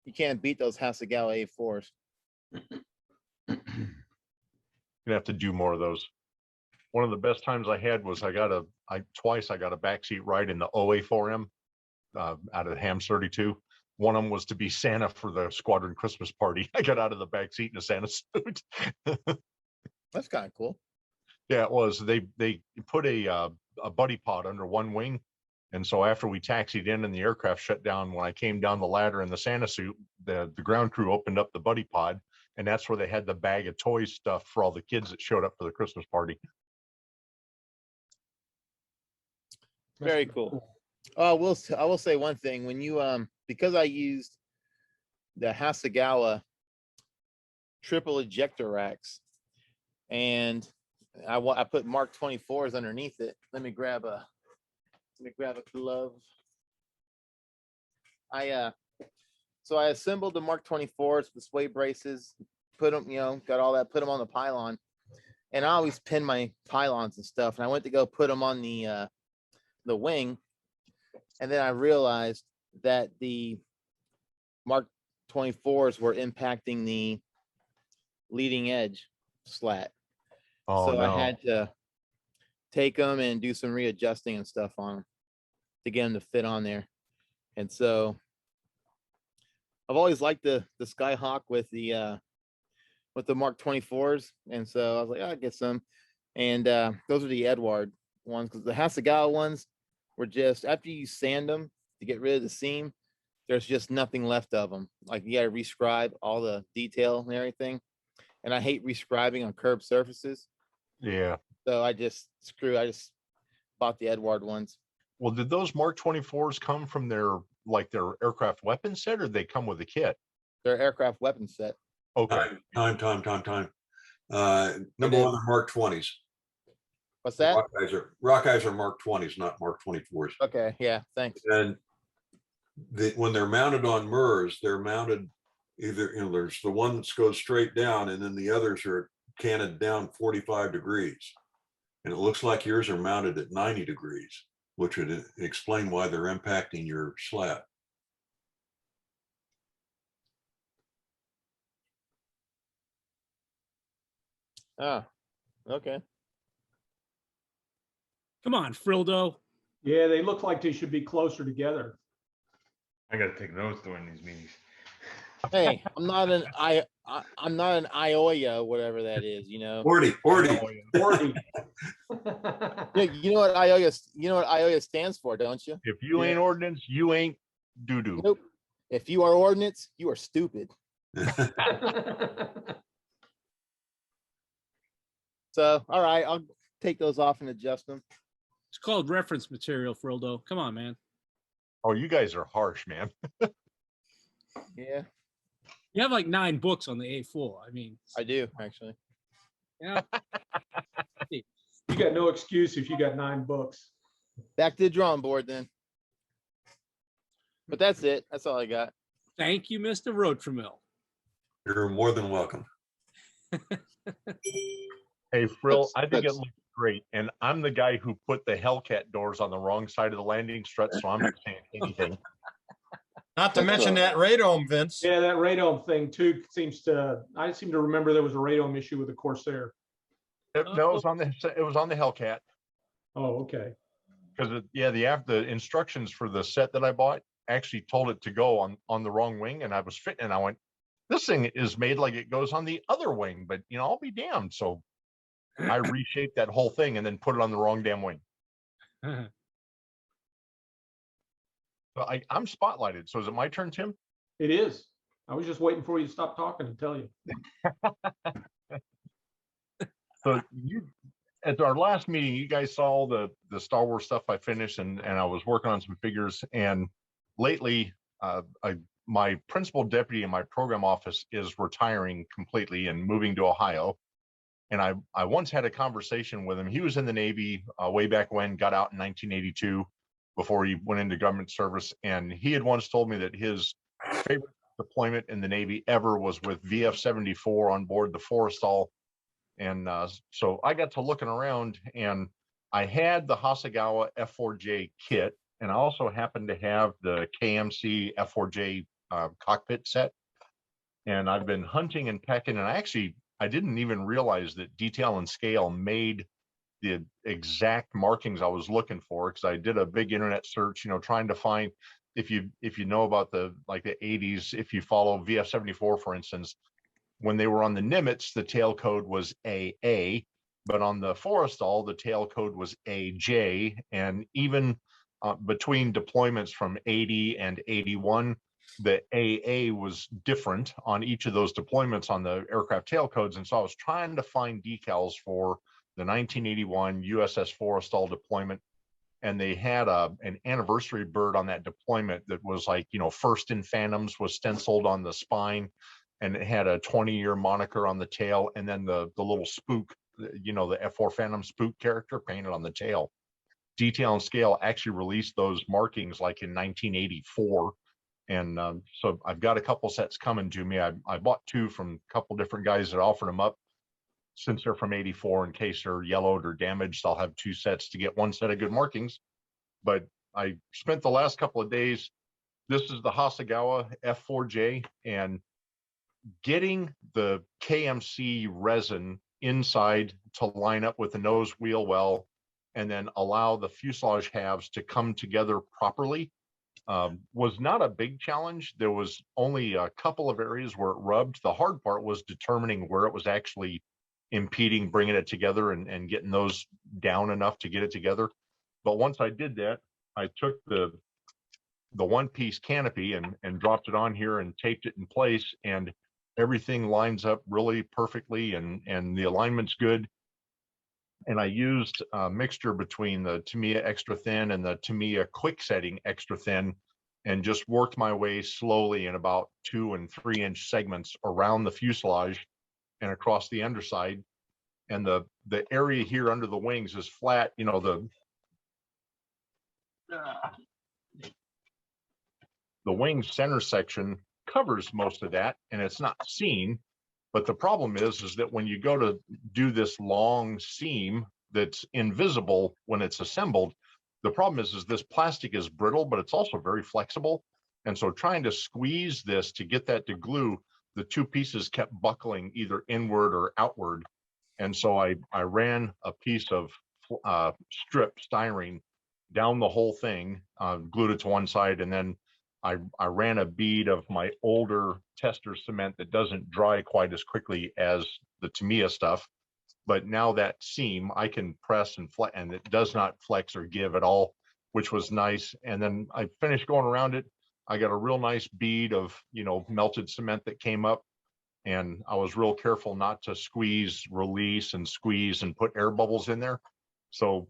you can't beat those Hasegawa A4s. Gonna have to do more of those. One of the best times I had was twice I got a backseat ride in the OA4M out of Hams 32. One of them was to be Santa for the squadron Christmas party. I got out of the backseat in a Santa suit. That's kind of cool. Yeah, it was. They put a buddy pod under one wing, and so after we taxied in and the aircraft shut down, when I came down the ladder in the Santa suit, the ground crew opened up the buddy pod, and that's where they had the bag of toys stuff for all the kids that showed up for the Christmas party. Very cool. Oh, I will say one thing. When you because I used the Hasegawa triple ejector racks, and I put Mark 24s underneath it. Let me grab a glove. So I assembled the Mark 24s with sway braces, put them, got all that, put them on the pylon, and I always pin my pylons and stuff. And I went to go put them on the wing, and then I realized that the Mark 24s were impacting the leading edge slat. Oh, so no. I had to take them and do some readjusting and stuff on them to get them to fit on there. And so I've always liked the Skyhawk with the Mark 24s, and so I was like, I'll get some. And those are the Edward ones, because the Hasegawa ones were just, after you sand them to get rid of the seam, there's just nothing left of them. Like, you got to rescribe all the detail and everything, and I hate rescribing on curved surfaces. Yeah. So I just bought the Edward ones. Well, did those Mark 24s come from their aircraft weapon set, or they come with a kit? Their aircraft weapon set. Okay. Time. Number one, are Mark 20s. What's that? Rockeyes are Mark 20s, not Mark 24s. Okay, yeah, thanks. And when they're mounted on MIRS, they're mounted either, there's the one that goes straight down, and then the others are canted down 45 degrees. And it looks like yours are mounted at 90 degrees, which would explain why they're impacting your slat. Ah, okay. Come on, Frildo. Yeah, they look like they should be closer together. I got to take notes during these meetings. Hey, I'm not I'm not an IOIA, whatever that is, you know. 40, 40. 40. Yeah, you know what IOIA stands for, don't you? If you ain't Yeah. ordinance, you ain't doo-doo. Nope. If you are ordinance, you are stupid. So, all right, I'll take those off and adjust them. It's called reference material, Frodo. Come on, man. Oh, you guys are harsh, man. Yeah, You have like 9 books on the A4. I mean, I do actually. yeah. You got no excuse if you got 9 books. Back to the drawing board then. But that's it. That's all I got. Thank you, Mr. Rotramill. You're more than welcome. Hey, Frill, That's- I think it that's- looks great. And I'm the guy who put the Hellcat doors on the wrong side of the landing strut, so I'm not saying anything. Not to That's, mention that radome, Vince. Yeah, that radome thing too I seem to remember there was a radome issue with the Corsair. No, it was on the Hellcat. Oh, okay. Because the instructions for the set that I bought actually told it to go on the wrong wing, and I was fitting, and I went, this thing is made like it goes on the other wing, but you know, I'll be damned. So I reshaped that whole thing and then put it on the wrong damn wing. So I'm spotlighted. So is it my turn, Tim? It is. I was just waiting for you to stop talking to tell you. So at our last meeting, you guys saw the Star Wars stuff I finished, and I was working on some figures. And lately, my principal deputy in my program office is retiring completely and moving to Ohio. And I once had a conversation with him. He was in the Navy way back when, got out in 1982 before he went into government service. And he had once told me that his favorite deployment in the Navy ever was with VF-74 on board the Forrestal. And so I got to looking around, and I had the Hasegawa F4J kit, and I also happened to have the KMC F4J cockpit set. And I've been hunting and pecking, and I didn't even realize that Detail and Scale made the exact markings I was looking for, because I did a big internet search, you know, trying to find, if you know about the 80s, if you follow VF-74, for instance, when they were on the Nimitz, the tail code was AA, but on the Forrestal, the tail code was AJ. And even between deployments from 80 and 81, the AA was different on each of those deployments on the aircraft tail codes. And so I was trying to find decals for the 1981 USS Forrestal deployment. And they had an anniversary bird on that deployment that was like, you know, First in Phantoms was stenciled on the spine, and it had a 20-year moniker on the tail, and then the little spook, you know, the F4 Phantom spook character painted on the tail. Detail and Scale actually released those markings like in 1984. And so I've got a couple sets coming to me. I bought 2 from a couple different guys that offered them up. Since they're from 84, in case they're yellowed or damaged, I'll have 2 sets to get 1 set of good markings. But I spent the last couple of days, this is the Hasegawa F4J, and getting the KMC resin inside to line up with the nose wheel well, and then allow the fuselage halves to come together properly was not a big challenge. There was only a couple of areas where it rubbed. The hard part was determining where it was actually impeding bringing it together and getting those down enough to get it together. But once I did that, I took the one-piece canopy and dropped it on here and taped it in place, and everything lines up really perfectly, and the alignment's good. And I used a mixture between the Tamiya Extra Thin and the Tamiya Quick Setting Extra Thin, and just worked my way slowly in about 2 and 3 inch segments around the fuselage and across the underside. And the area here under the wings is flat, you know, the wing center section covers most of that, and it's not seen. But the problem is that when you go to do this long seam that's invisible when it's assembled, the problem is this plastic is brittle, but it's also very flexible. And so trying to squeeze this to get that to glue, the 2 pieces kept buckling either inward or outward. And so I ran a piece of strip styrene down the whole thing, glued it to one side, and then I ran a bead of my older tester cement that doesn't dry quite as quickly as the Tamiya stuff. But now that seam I can press and flex, and it does not flex or give at all, which was nice. And then I finished going around it. I got a real nice bead of, melted cement that came up. And I was real careful not to squeeze, release, and squeeze and put air bubbles in there. So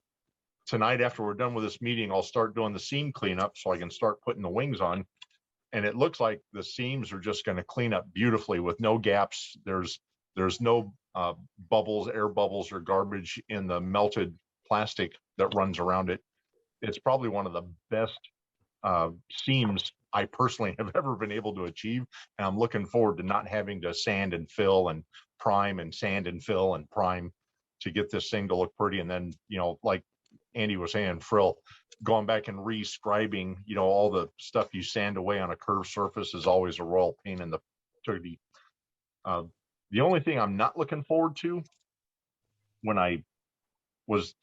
tonight, after we're done with this meeting, I'll start doing the seam cleanup so I can start putting the wings on. And it looks like the seams are just going to clean up beautifully with no gaps. There's no bubbles, air bubbles, or garbage in the melted plastic that runs around it. It's probably one of the best seams I personally have ever been able to achieve. And I'm looking forward to not having to sand and fill and prime and sand and fill and prime to get this thing to look pretty. And then, like Andy was saying, frill, going back and re-scribing, all the stuff you sand away on a curved surface is always a royal pain in the tootie. The only thing I'm not looking forward to when I was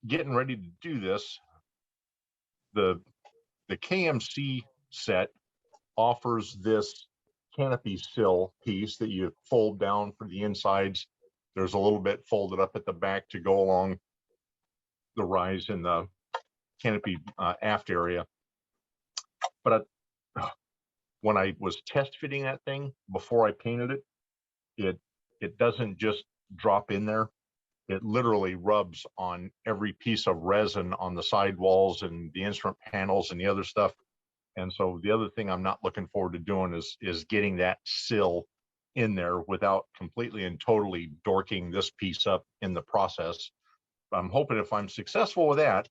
getting ready to do this, the KMC set offers this canopy sill piece that you fold down for the insides. There's a little bit folded up at the back to go along the rise in the canopy aft area. But when I was test fitting that thing before I painted it, it doesn't just drop in there. It literally rubs on every piece of resin on the side walls and the instrument panels and the other stuff. And so the other thing I'm not looking forward to doing is getting that sill in there without completely and totally dorking this piece up in the process. I'm hoping if I'm successful with that,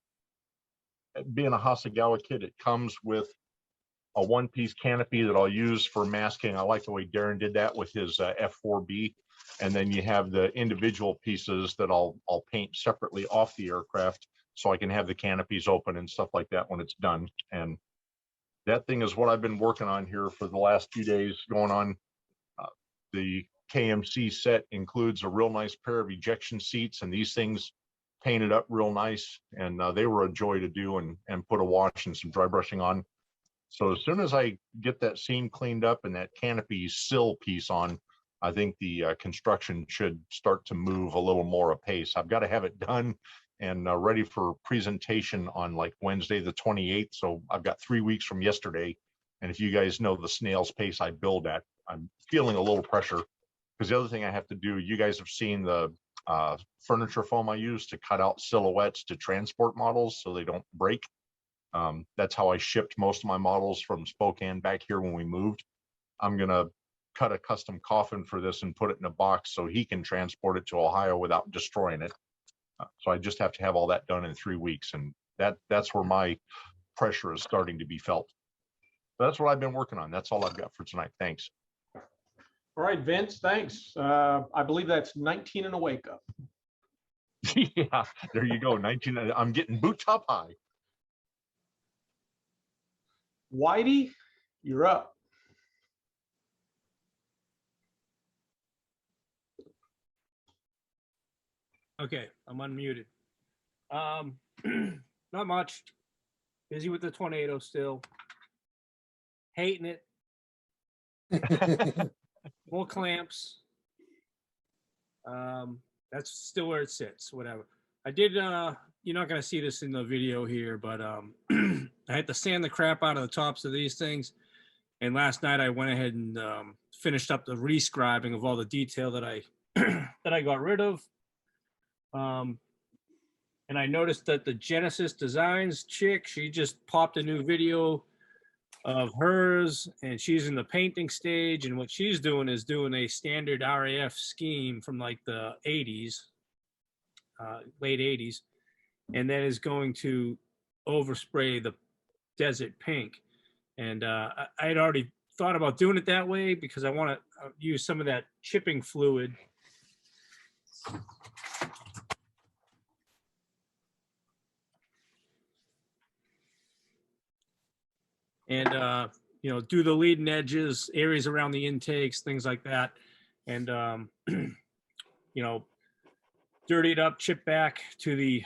being a Hasegawa kit, it comes with a one-piece canopy that I'll use for masking. I like the way Darren did that with his F4B. And then you have the individual pieces that I'll paint separately off the aircraft so I can have the canopies open and stuff like that when it's done. And that thing is what I've been working on here for the last few days going on. The KMC set includes a real nice pair of ejection seats, and these things painted up real nice. And they were a joy to do and put a wash and some dry brushing on. So as soon as I get that seam cleaned up and that canopy sill piece on, I think the construction should start to move a little more apace. I've got to have it done and ready for presentation on like Wednesday, the 28th. So I've got 3 weeks from yesterday. And if you guys know the snail's pace I build at, I'm feeling a little pressure because the other thing I have to do, you guys have seen the furniture foam I use to cut out silhouettes to transport models so they don't break. That's how I shipped most of my models from Spokane back here when we moved. I'm going to cut a custom coffin for this and put it in a box so he can transport it to Ohio without destroying it. So I just have to have all that done in 3 weeks. And that's where my pressure is starting to be felt. So that's what I've been working on. That's all I've got for tonight. Thanks. All right, Vince, thanks. I believe that's 19 and a wake up. Yeah, there you go. 19. I'm getting boot top high. Whitey, you're up. Okay, I'm unmuted. Not much. Busy with the tornado still. Hating it. More clamps. That's still where it sits, whatever. I did, you're not going to see this in the video here, but I had to sand the crap out of the tops of these things. And last night I went ahead and finished up the rescribing of all the detail that I that I got rid of. And I noticed that the Genesis Designs chick, she just popped a new video of hers, and she's in the painting stage. And what she's doing is doing a standard RAF scheme from like the 80s, late 80s, and then is going to overspray the desert pink. And I had already thought about doing it that way because I want to use some of that chipping fluid. And, do the leading edges, areas around the intakes, things like that. And, dirty it up, chip back to the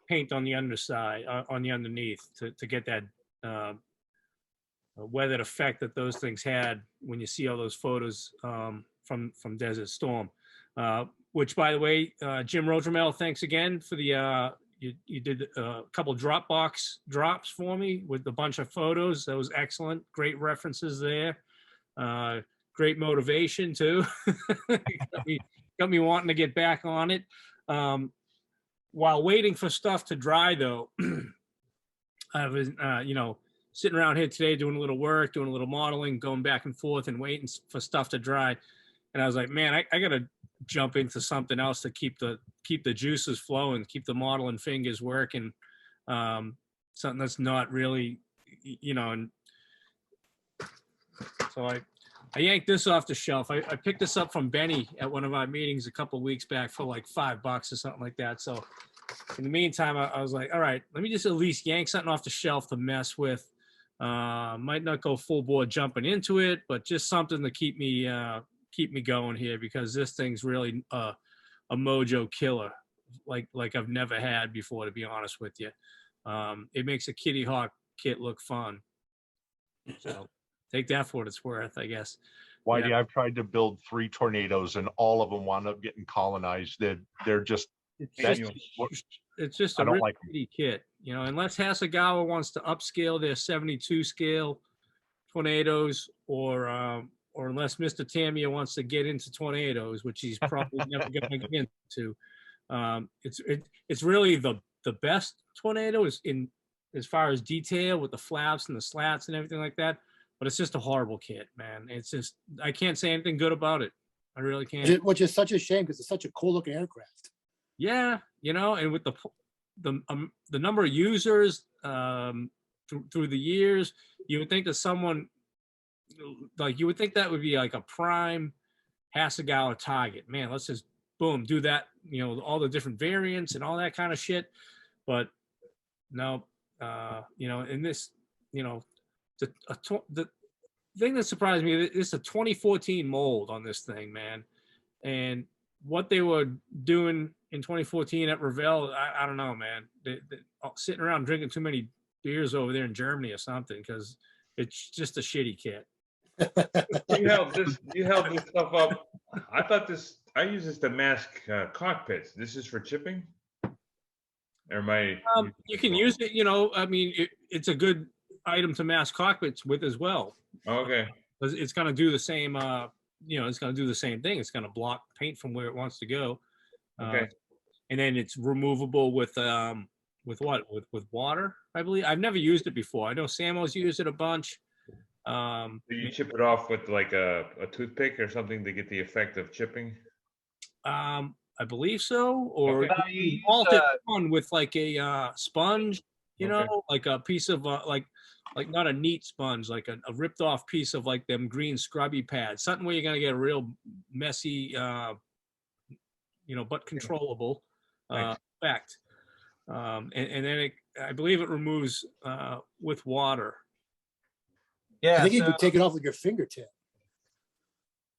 paint on the underside, on the underneath to get that weathered effect that those things had when you see all those photos from Desert Storm. Which, by the way, Jim Rodramel, thanks again for the you did a couple Dropbox drops for me with a bunch of photos. That was excellent. Great references there. Great motivation too. got me wanting to get back on it. While waiting for stuff to dry, though, I was, sitting around here today doing a little work, doing a little modeling, going back and forth and waiting for stuff to dry. And I was like, man, I got to jump into something else to keep the juices flowing, keep the modeling fingers working. Something that's not really, and so I yanked this off the shelf. I picked this up from Benny at one of our meetings a couple of weeks back for like $5 or something like that. So in the meantime, I was like, all right, let me just at least yank something off the shelf to mess with. Might not go full board jumping into it, but just something to keep me going here, because this thing's really a mojo killer, like I've never had before, to be honest with you. It makes a Kitty Hawk kit look fun. So take that for what it's worth, I guess. Whitey, Yeah. I've tried to build 3 tornadoes and all of them wound up getting colonized. They're just, It's just I a don't really like 'em. pretty kit, unless Hasegawa wants to upscale their 72 scale tornadoes, or unless Mr. Tamiya wants to get into tornadoes, which he's probably never going to get into. It's really the best tornado is in as far as detail with the flaps and the slats and everything like that. But it's just a horrible kit, man. It's just, I can't say anything good about it. I really can't. Which is such a shame because it's such a cool looking aircraft. Yeah, and with the number of users through the years, you would think that someone you would think that would be like a prime Hasegawa target. Man, let's just boom, do that. All the different variants and all that kind of shit. But no, in this, the thing that surprised me, it's a 2014 mold on this thing, man. And what they were doing in 2014 at Revell, I don't know, man. They sitting around drinking too many beers over there in Germany or something, because it's just a shitty kit. You held this stuff up. I use this to mask cockpits. This is for chipping? Or You can use it, it's a good item to mask cockpits with as well. Okay. It's going to do the same, it's going to do the same thing. It's going to block paint from where it wants to go. Okay. And then it's removable with what? With water, I believe. I've never used it before. I know Samo's used it a bunch. Do you chip it off with like a toothpick or something to get the effect of chipping? I believe so. Or Okay. you malt it on with like a sponge, like a piece of like not a neat sponge, like a ripped off piece of like them green scrubby pads, something where you're gonna get a real messy, but controllable effect. And then I believe it removes with water. I think you could take it off with your fingertip.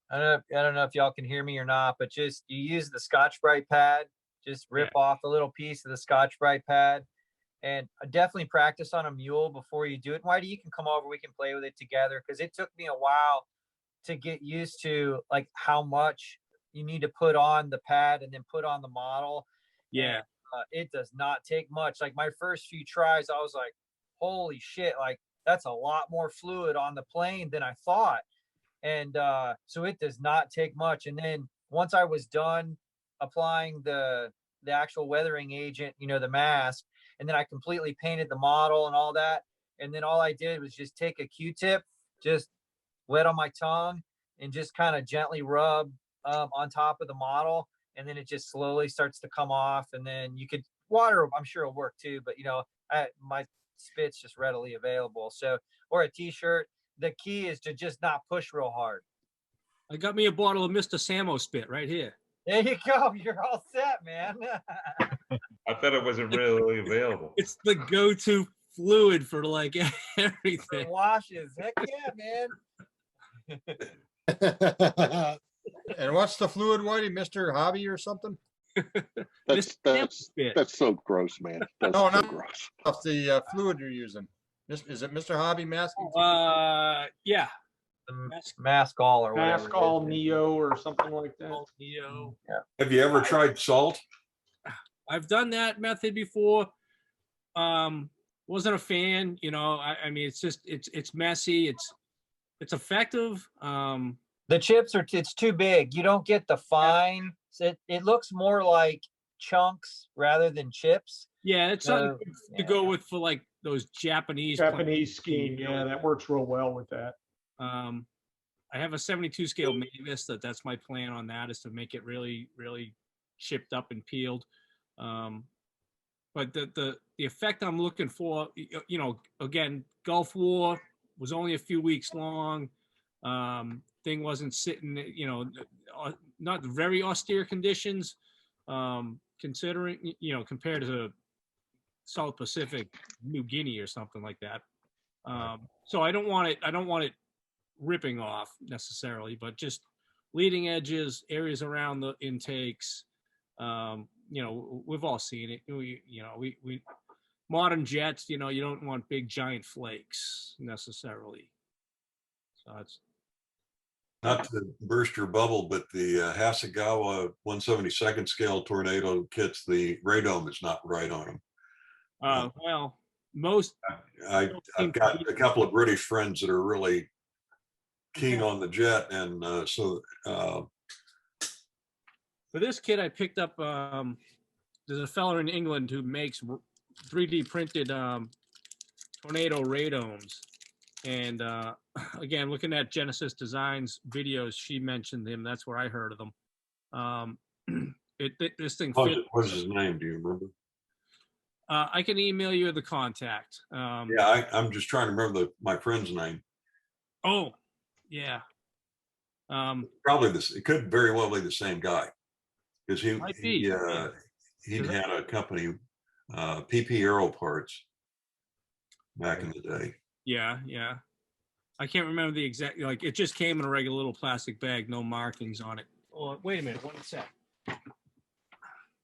I don't know if y'all can hear me or not, but just you use the Scotch-Brite pad, just rip off a little piece of the Scotch-Brite pad, and definitely practice on a mule before you do it. Whitey, you can come over, we can play with it together, because it took me a while to get used to like how much you need to put on the pad and then put on the model. Yeah. And, it does not take much. Like my first few tries, I was like, holy shit, like that's a lot more fluid on the plane than I thought. And so it does not take much. And then once I was done applying the actual weathering agent, the mask, and then I completely painted the model and all that. And then all I did was just take a Q-tip, just wet on my tongue, and just kind of gently rub on top of the model. And then it just slowly starts to come off. And then you could water, I'm sure it'll work too, but my spit's just readily available. So, or a t-shirt. The key is to just not push real hard. I got me a bottle of Mr. Samo spit right here. There you go. You're all set, man. I thought it wasn't really available. It's the go-to fluid for like everything. For washes. Heck yeah, man. And what's the fluid, Whitey? Mr. Hobby or something? That's so gross, man. That's No, so not gross. off the fluid you're using. Is it Mr. Hobby Masking? Yeah. Mask all or whatever. Mask all Neo or something like that. Neo. Have you ever tried salt? I've done that method before. Wasn't a fan, I mean, it's just, it's messy. It's effective. The chips it's too big. You don't get the fine. It looks more like chunks rather than chips. Yeah, it's something to go with for like those Japanese skiing. Yeah, that works real well with that. I have a 72 scale Mavis. That's my plan on that, is to make it really, really chipped up and peeled. But the effect I'm looking for, again, Gulf War was only a few weeks long. Thing wasn't sitting, not very austere conditions, considering, compared to South Pacific, New Guinea or something like that. So I don't want it ripping off necessarily, but just leading edges, areas around the intakes. We've all seen it. We modern jets, you don't want big giant flakes necessarily. So it's Not to burst your bubble, but the Hasegawa 172nd scale tornado kits, the radome is not right on them. Well, most I've got a couple of British friends that are really keen on the jet, and for this kit I picked up, there's a fellow in England who makes 3D printed tornado radomes, and again, looking at Genesis Designs videos, she mentioned him. That's where I heard of them. This thing fits. What's his name? Do you remember? I can email you the contact. Yeah, I'm just trying to remember my friend's name. Oh, yeah. Probably this. It could very well be the same guy, because he had a company, PP Aero Parts, back in the day. Yeah. I can't remember the exact, like, it just came in a regular little plastic bag, no markings on it. Oh, wait a minute, one sec.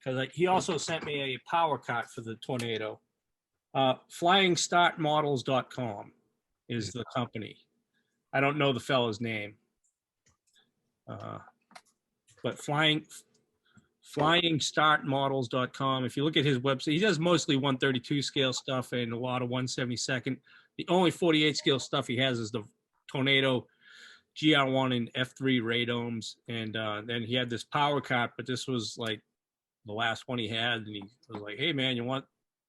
Because he also sent me a power cut for the tornado. FlyingStartModels.com is the company. I don't know the fellow's name. But FlyingStartModels.com. If you look at his website, he does mostly 132 scale stuff and a lot of 172nd. The only 48 scale stuff he has is the Tornado GR1 and F3 radomes. And then he had this power cut, but this was like the last one he had. And he was like, hey, man, you want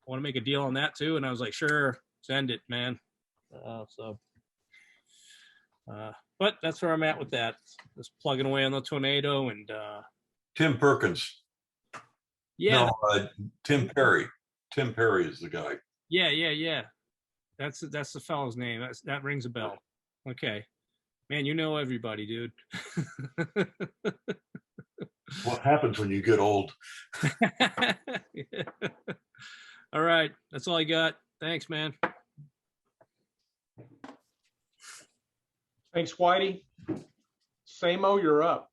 to make a deal on that too? And I was like, sure, send it, man. But that's where I'm at with that. Just plugging away on the Tornado and Tim Perkins. Yeah. No, Tim Perry. Tim Perry is the guy. Yeah. That's the fellow's name. That rings a bell. Okay. Man, you know everybody, dude. What happens when you get old? Yeah. All right. That's all I got. Thanks, man. Thanks, Whitey. Samo, you're up.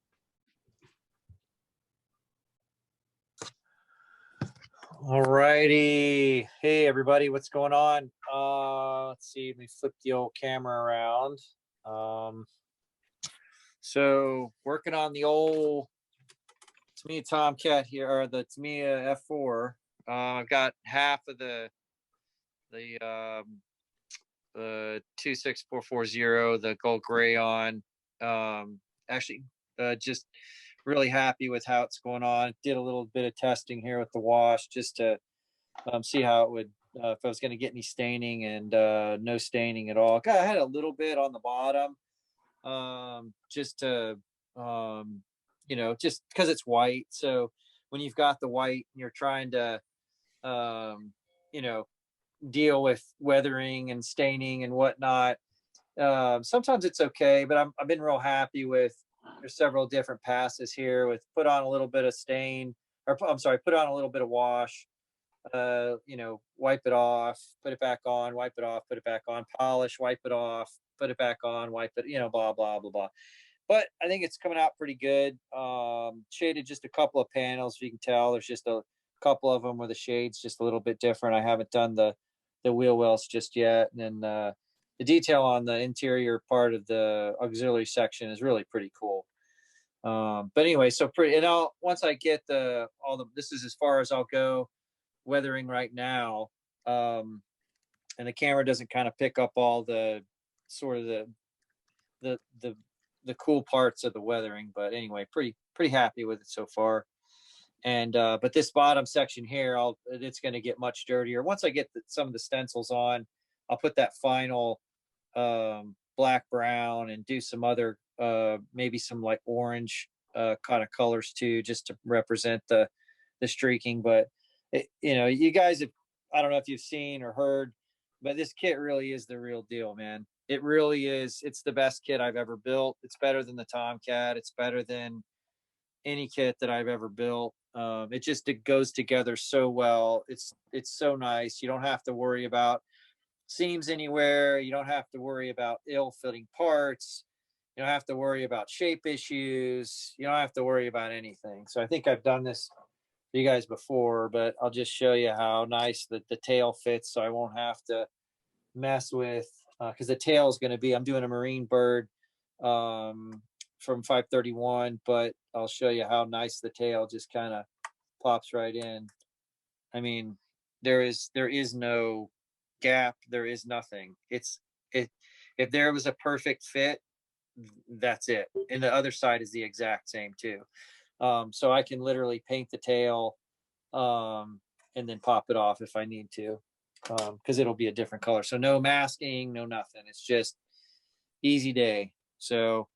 All righty. Hey, everybody, what's going on? Let's see. Let me flip the old camera around. So working on the old Tamiya Tomcat here, or the Tamiya F4. I've got half of the 26440, the gold gray on. Actually, just really happy with how it's going on. Did a little bit of testing here with the wash just to see how it would, if I was going to get any staining, and no staining at all. I had a little bit on the bottom, just to, just because it's white. So when you've got the white, you're trying to, deal with weathering and staining and whatnot. Sometimes it's okay, but I've been real happy with, there's several different passes here with put on a little bit of stain, or I'm sorry, put on a little bit of wash, wipe it off, put it back on, wipe it off, put it back on, polish, wipe it off, put it back on, wipe it, blah, blah, blah, blah. But I think it's coming out pretty good. Shaded just a couple of panels. You can tell there's just a couple of them where the shade's just a little bit different. I haven't done the wheel wells just yet. And then the detail on the interior part of the auxiliary section is really pretty cool. But anyway, so pretty, and once I get this is as far as I'll go weathering right now. And the camera doesn't kind of pick up all the sort of the cool parts of the weathering, but anyway, pretty happy with it so far. And but this bottom section here, it's going to get much dirtier once I get some of the stencils on. I'll put that final black brown and do some other maybe some like orange kind of colors too, just to represent the streaking. But you guys have, I don't know if you've seen or heard, but this kit really is the real deal, man. It really is. It's the best kit I've ever built. It's better than the Tomcat. It's better than any kit that I've ever built. It goes together so well. It's so nice. You don't have to worry about seams anywhere. You don't have to worry about ill-fitting parts. You don't have to worry about shape issues. You don't have to worry about anything. So I think I've done this for you guys before, but I'll just show you how nice the tail fits, so I won't have to mess with, because the tail is going to be, I'm doing a marine bird from 531, but I'll show you how nice the tail just kind of pops right in. I mean, there is no gap. There is nothing. If there was a perfect fit, that's it. And the other side is the exact same too. So I can literally paint the tail and then pop it off if I need to, because it'll be a different color. So no masking, no nothing. It's just easy day. So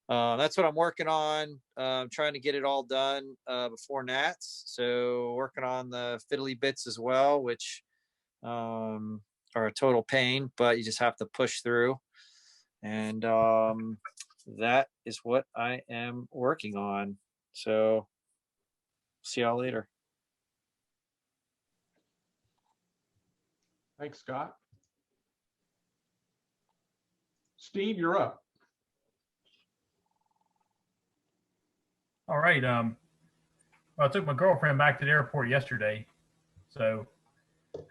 that's what I'm working on. I'm trying to get it all done before Nats. So working on the fiddly bits as well, which are a total pain, but you just have to push through. And that is what I am working on. So see y'all later. Thanks, Scott. Steve, you're up. All right. Well, I took my girlfriend back to the airport yesterday, so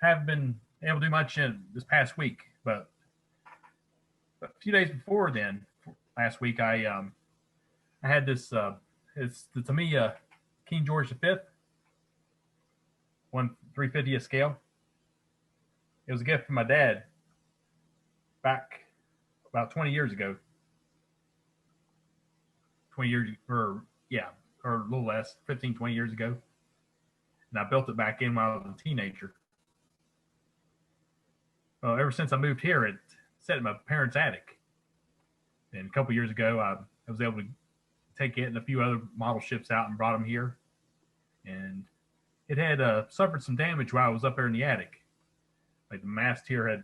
haven't been able to do much in this past week. But a few days before then, last week, I had this. It's the Tamiya King George V, 1/350th scale. It was a gift from my dad back about 20 years ago. 20 years, or a little less, 15, 20 years ago. And I built it back in when I was a teenager. Well, ever since I moved here, it sat in my parents' attic. And a couple years ago, I was able to take it and a few other model ships out and brought them here. And it had suffered some damage while I was up there in the attic. Like the mast here had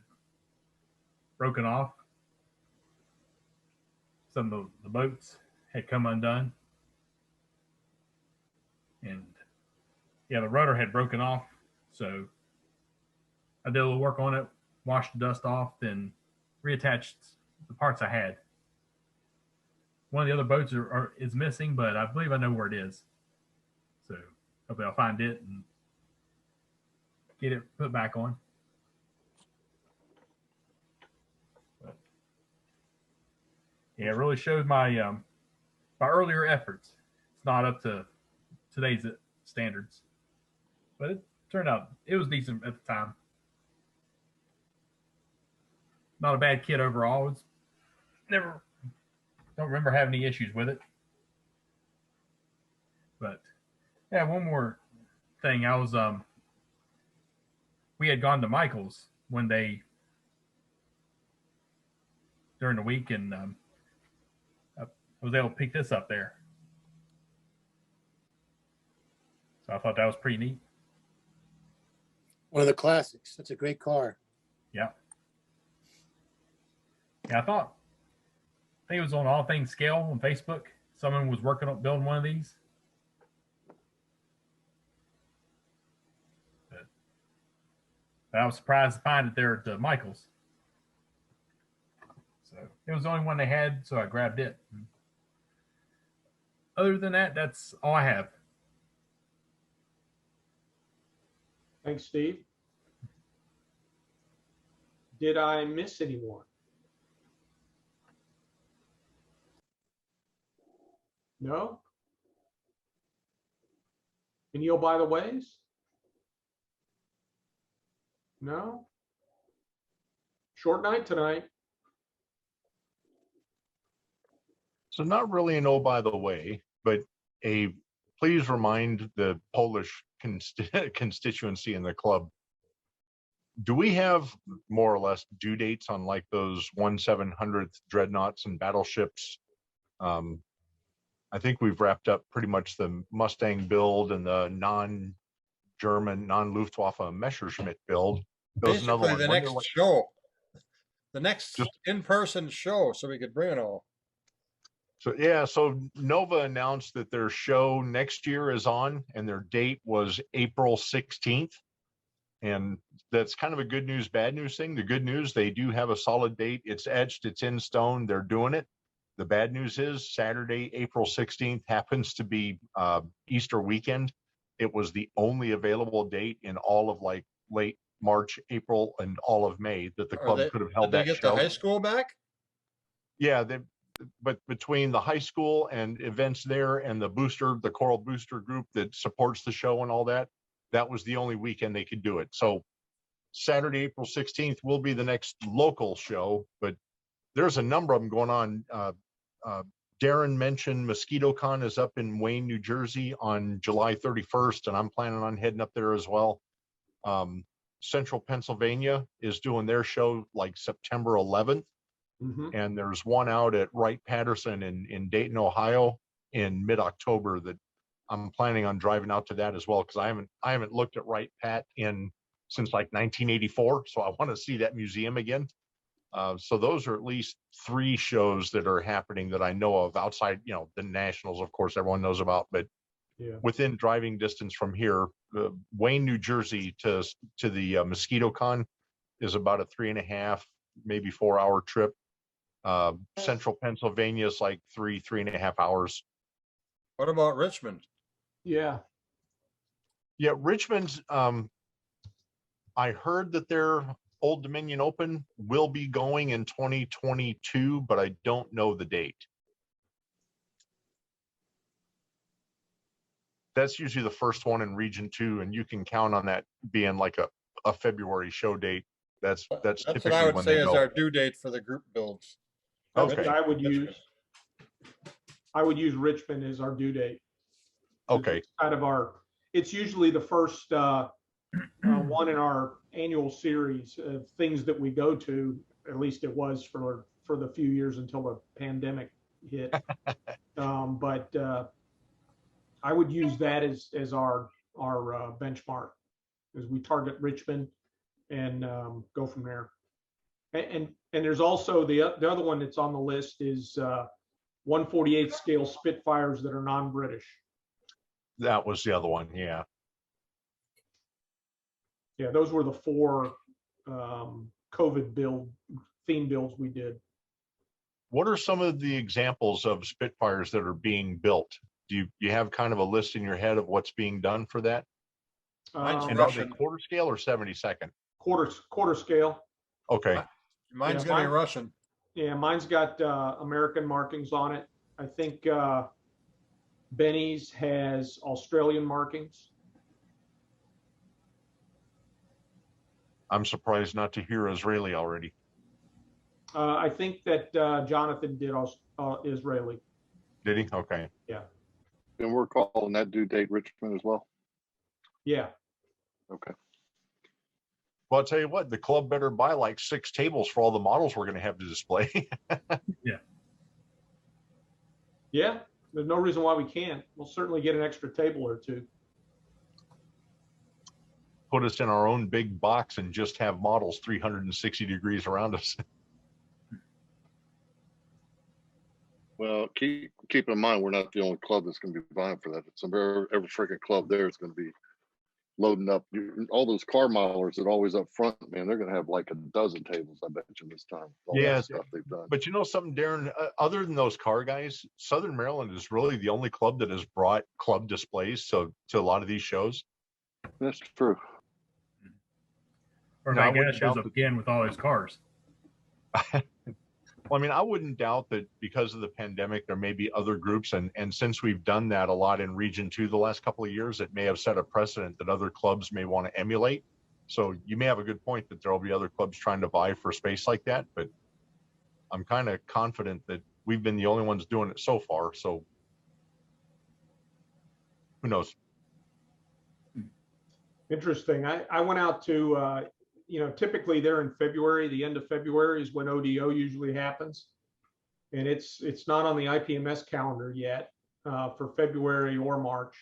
broken off. Some of the boats had come undone. And yeah, the rudder had broken off. So I did a little work on it, washed the dust off, then reattached the parts I had. One of the other boats is missing, but I believe I know where it is. So hopefully I'll find it and get it put back on. But yeah, it really showed my my earlier efforts. It's not up to today's standards, but it turned out it was decent at the time. Not a bad kit overall. It's don't remember having any issues with it. But yeah, one more thing. I was we had gone to Michael's one day during the week, and I was able to pick this up there. So I thought that was pretty neat. One of the classics. That's a great car. Yeah. Yeah, I think it was on All Things Scale on Facebook. Someone was working on building one of these. But I was surprised to find it there at Michael's. So it was the only one they had, so I grabbed it. Other than that, that's all I have. Thanks, Steve. Did I miss anyone? No? Any oh by the ways? No? Short night tonight. So not really an oh by the way, but please remind the Polish constituency in the club. Do we have more or less due dates on like those 1/700th dreadnoughts and battleships? I think we've wrapped up pretty much the Mustang build and the non-German, non-Luftwaffe Messerschmitt build. There's another Basically, one. the When next they're like- show, the next Just- in-person show, so we could bring it all. So yeah, so Nova announced that their show next year is on, and their date was April 16th. And that's kind of a good news, bad news thing. The good news, they do have a solid date. It's etched, it's in stone. They're doing it. The bad news is Saturday, April 16th happens to be Easter weekend. It was the only available date in all of like late March, April, and all of May that the club could have held Did they that get show. the high school back? Yeah, but between the high school and events there and the booster, the Coral Booster group that supports the show and all that, that was the only weekend they could do it. So Saturday, April 16th will be the next local show, but there's a number of them going on. Darren mentioned MosquitoCon is up in Wayne, New Jersey on July 31st, and I'm planning on heading up there as well. Central Pennsylvania is doing their show like September 11th. And there's one out at Wright-Patterson in Dayton, Ohio in mid-October that I'm planning on driving out to that as well, because I haven't looked at Wright-Pat since like 1984, so I want to see that museum again. So those are at least 3 shows that are happening that I know of outside, the nationals, of course, everyone knows about, but Yeah. within driving distance from here, Wayne, New Jersey to the MosquitoCon is about a 3.5, maybe 4-hour trip. Central Pennsylvania is like 3.5 hours. What about Richmond? Yeah. Yeah, Richmond's, I heard that their Old Dominion Open will be going in 2022, but I don't know the date. That's usually the first one in Region 2, and you can count on that being like a February show date. That's That's typically what I would when say they is go. our due date for the group builds. That's Okay. what I would use Richmond as our due date. Okay. It's kind of it's usually the first one in our annual series of things that we go to. At least it was for the few years until the pandemic hit. But I would use that as our benchmark as we target Richmond and go from there. And there's also the other one that's on the list is 1/48 scale Spitfires that are non-British. That was the other one. Yeah. Yeah, those were the 4 COVID theme builds we did. What are some of the examples of Spitfires that are being built? Do you have kind of a list in your head of what's being done for that? Mine's And are they Russian. quarter scale or 72nd? Quarter scale. Okay. Mine's Yeah, gonna be mine- Russian. Yeah, mine's got American markings on it. I think Benny's has Australian markings. I'm surprised not to hear Israeli already. I think that Jonathan did Israeli. Did he? Okay. Yeah. And we're calling that due date Richmond as well. Yeah. Okay. Well, I'll tell you what, the club better buy like 6 tables for all the models we're going to have to display. Yeah. There's no reason why we can't. We'll certainly get an extra table or 2. Put us in our own big box and just have models 360 degrees around us. Well, keep in mind, we're not the only club that's going to be vying for that. It's every freaking club there is going to be loading up. All those car modelers that are always up front, man, they're going to have like a dozen tables, I bet you, this time. All Yeah, that stuff they've done. But you know something, Darren, other than those car guys, Southern Maryland is really the only club that has brought club displays to a lot of these shows. That's true. Or if No, I that guy wouldn't shows doubt up that- again with all his cars. Well, I mean, I wouldn't doubt that because of the pandemic, there may be other groups. And since we've done that a lot in Region 2 the last couple of years, it may have set a precedent that other clubs may want to emulate. So you may have a good point that there will be other clubs trying to vie for space like that. But I'm kind of confident that we've been the only ones doing it so far. So who knows? Interesting. I went out to, typically they're in February. The end of February is when ODO usually happens. And it's not on the IPMS calendar yet for February or March.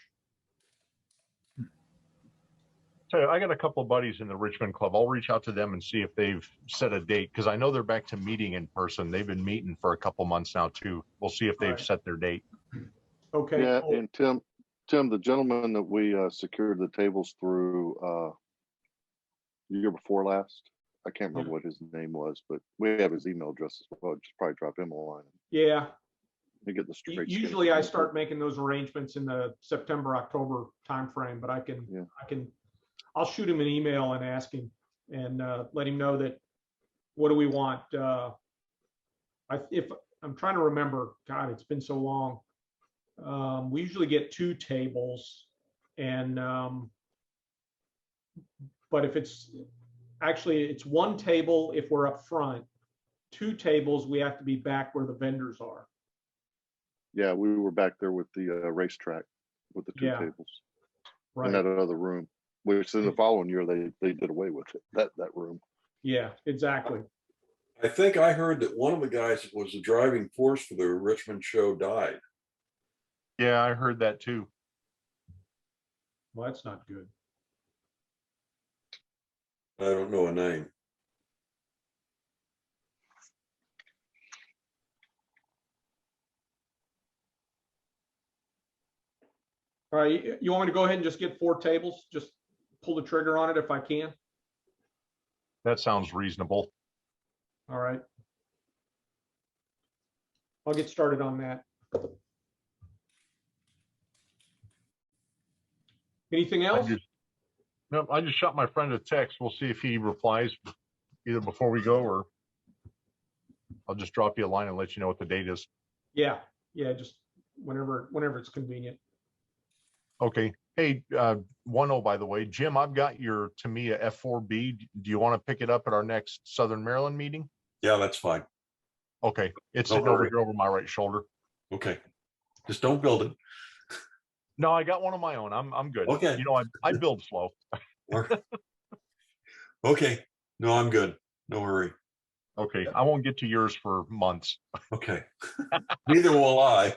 So I got a couple of buddies in the Richmond Club. I'll reach out to them and see if they've set a date because I know they're back to meeting in person. They've been meeting for a couple months now too. We'll see if they've Right. set their date. Okay. Yeah, cool. and Tim, the gentleman that we secured the tables through the year before last, I can't remember what his name was, but we have his email address as well. Just probably drop him a line Yeah. and get the straight. Usually I start making those arrangements in the September, October timeframe, but I'll shoot him an email and ask him and let him know that, what do we want? If I'm trying to remember, God, it's been so long. We usually get 2 tables and, but if it's 1 table, if we're up front, 2 tables, we have to be back where the vendors are. Yeah, we were back there with the racetrack with the 2 Yeah. tables Right. in that other room, which in the following year they did away with it, that room. Yeah, exactly. I think I heard that one of the guys that was the driving force for the Richmond show died. Yeah, I heard that too. Well, that's not good. I don't know a name. All right, you want me to go ahead and just get 4 tables? Just pull the trigger on it if I can? That sounds reasonable. All right. I'll get started on that. Anything else? I just shot my friend a text. We'll see if he replies either before we go or I'll just drop you a line and let you know what the date is. Yeah, just whenever it's convenient. Okay. Hey, 1-0, by the way, Jim, I've got your Tamiya F4B. Do you want to pick it up at our next Southern Maryland meeting? Yeah, that's fine. Okay. It's Don't sitting over worry. here over my right shoulder. Okay. Just don't build it. No, I got one of my own. I'm good. Okay. You know, I build slow. Okay. No, I'm good. No hurry. Okay. I won't get to yours for months. Okay. Neither will I.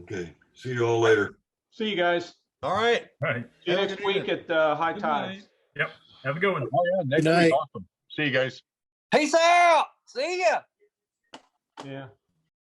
Okay. See you all later. See you guys. All right. Right. See you next week at High Good Tides. Yep. Have a good one. Oh yeah, next Good night. week. Awesome. See you guys. Peace out. See ya. Yeah.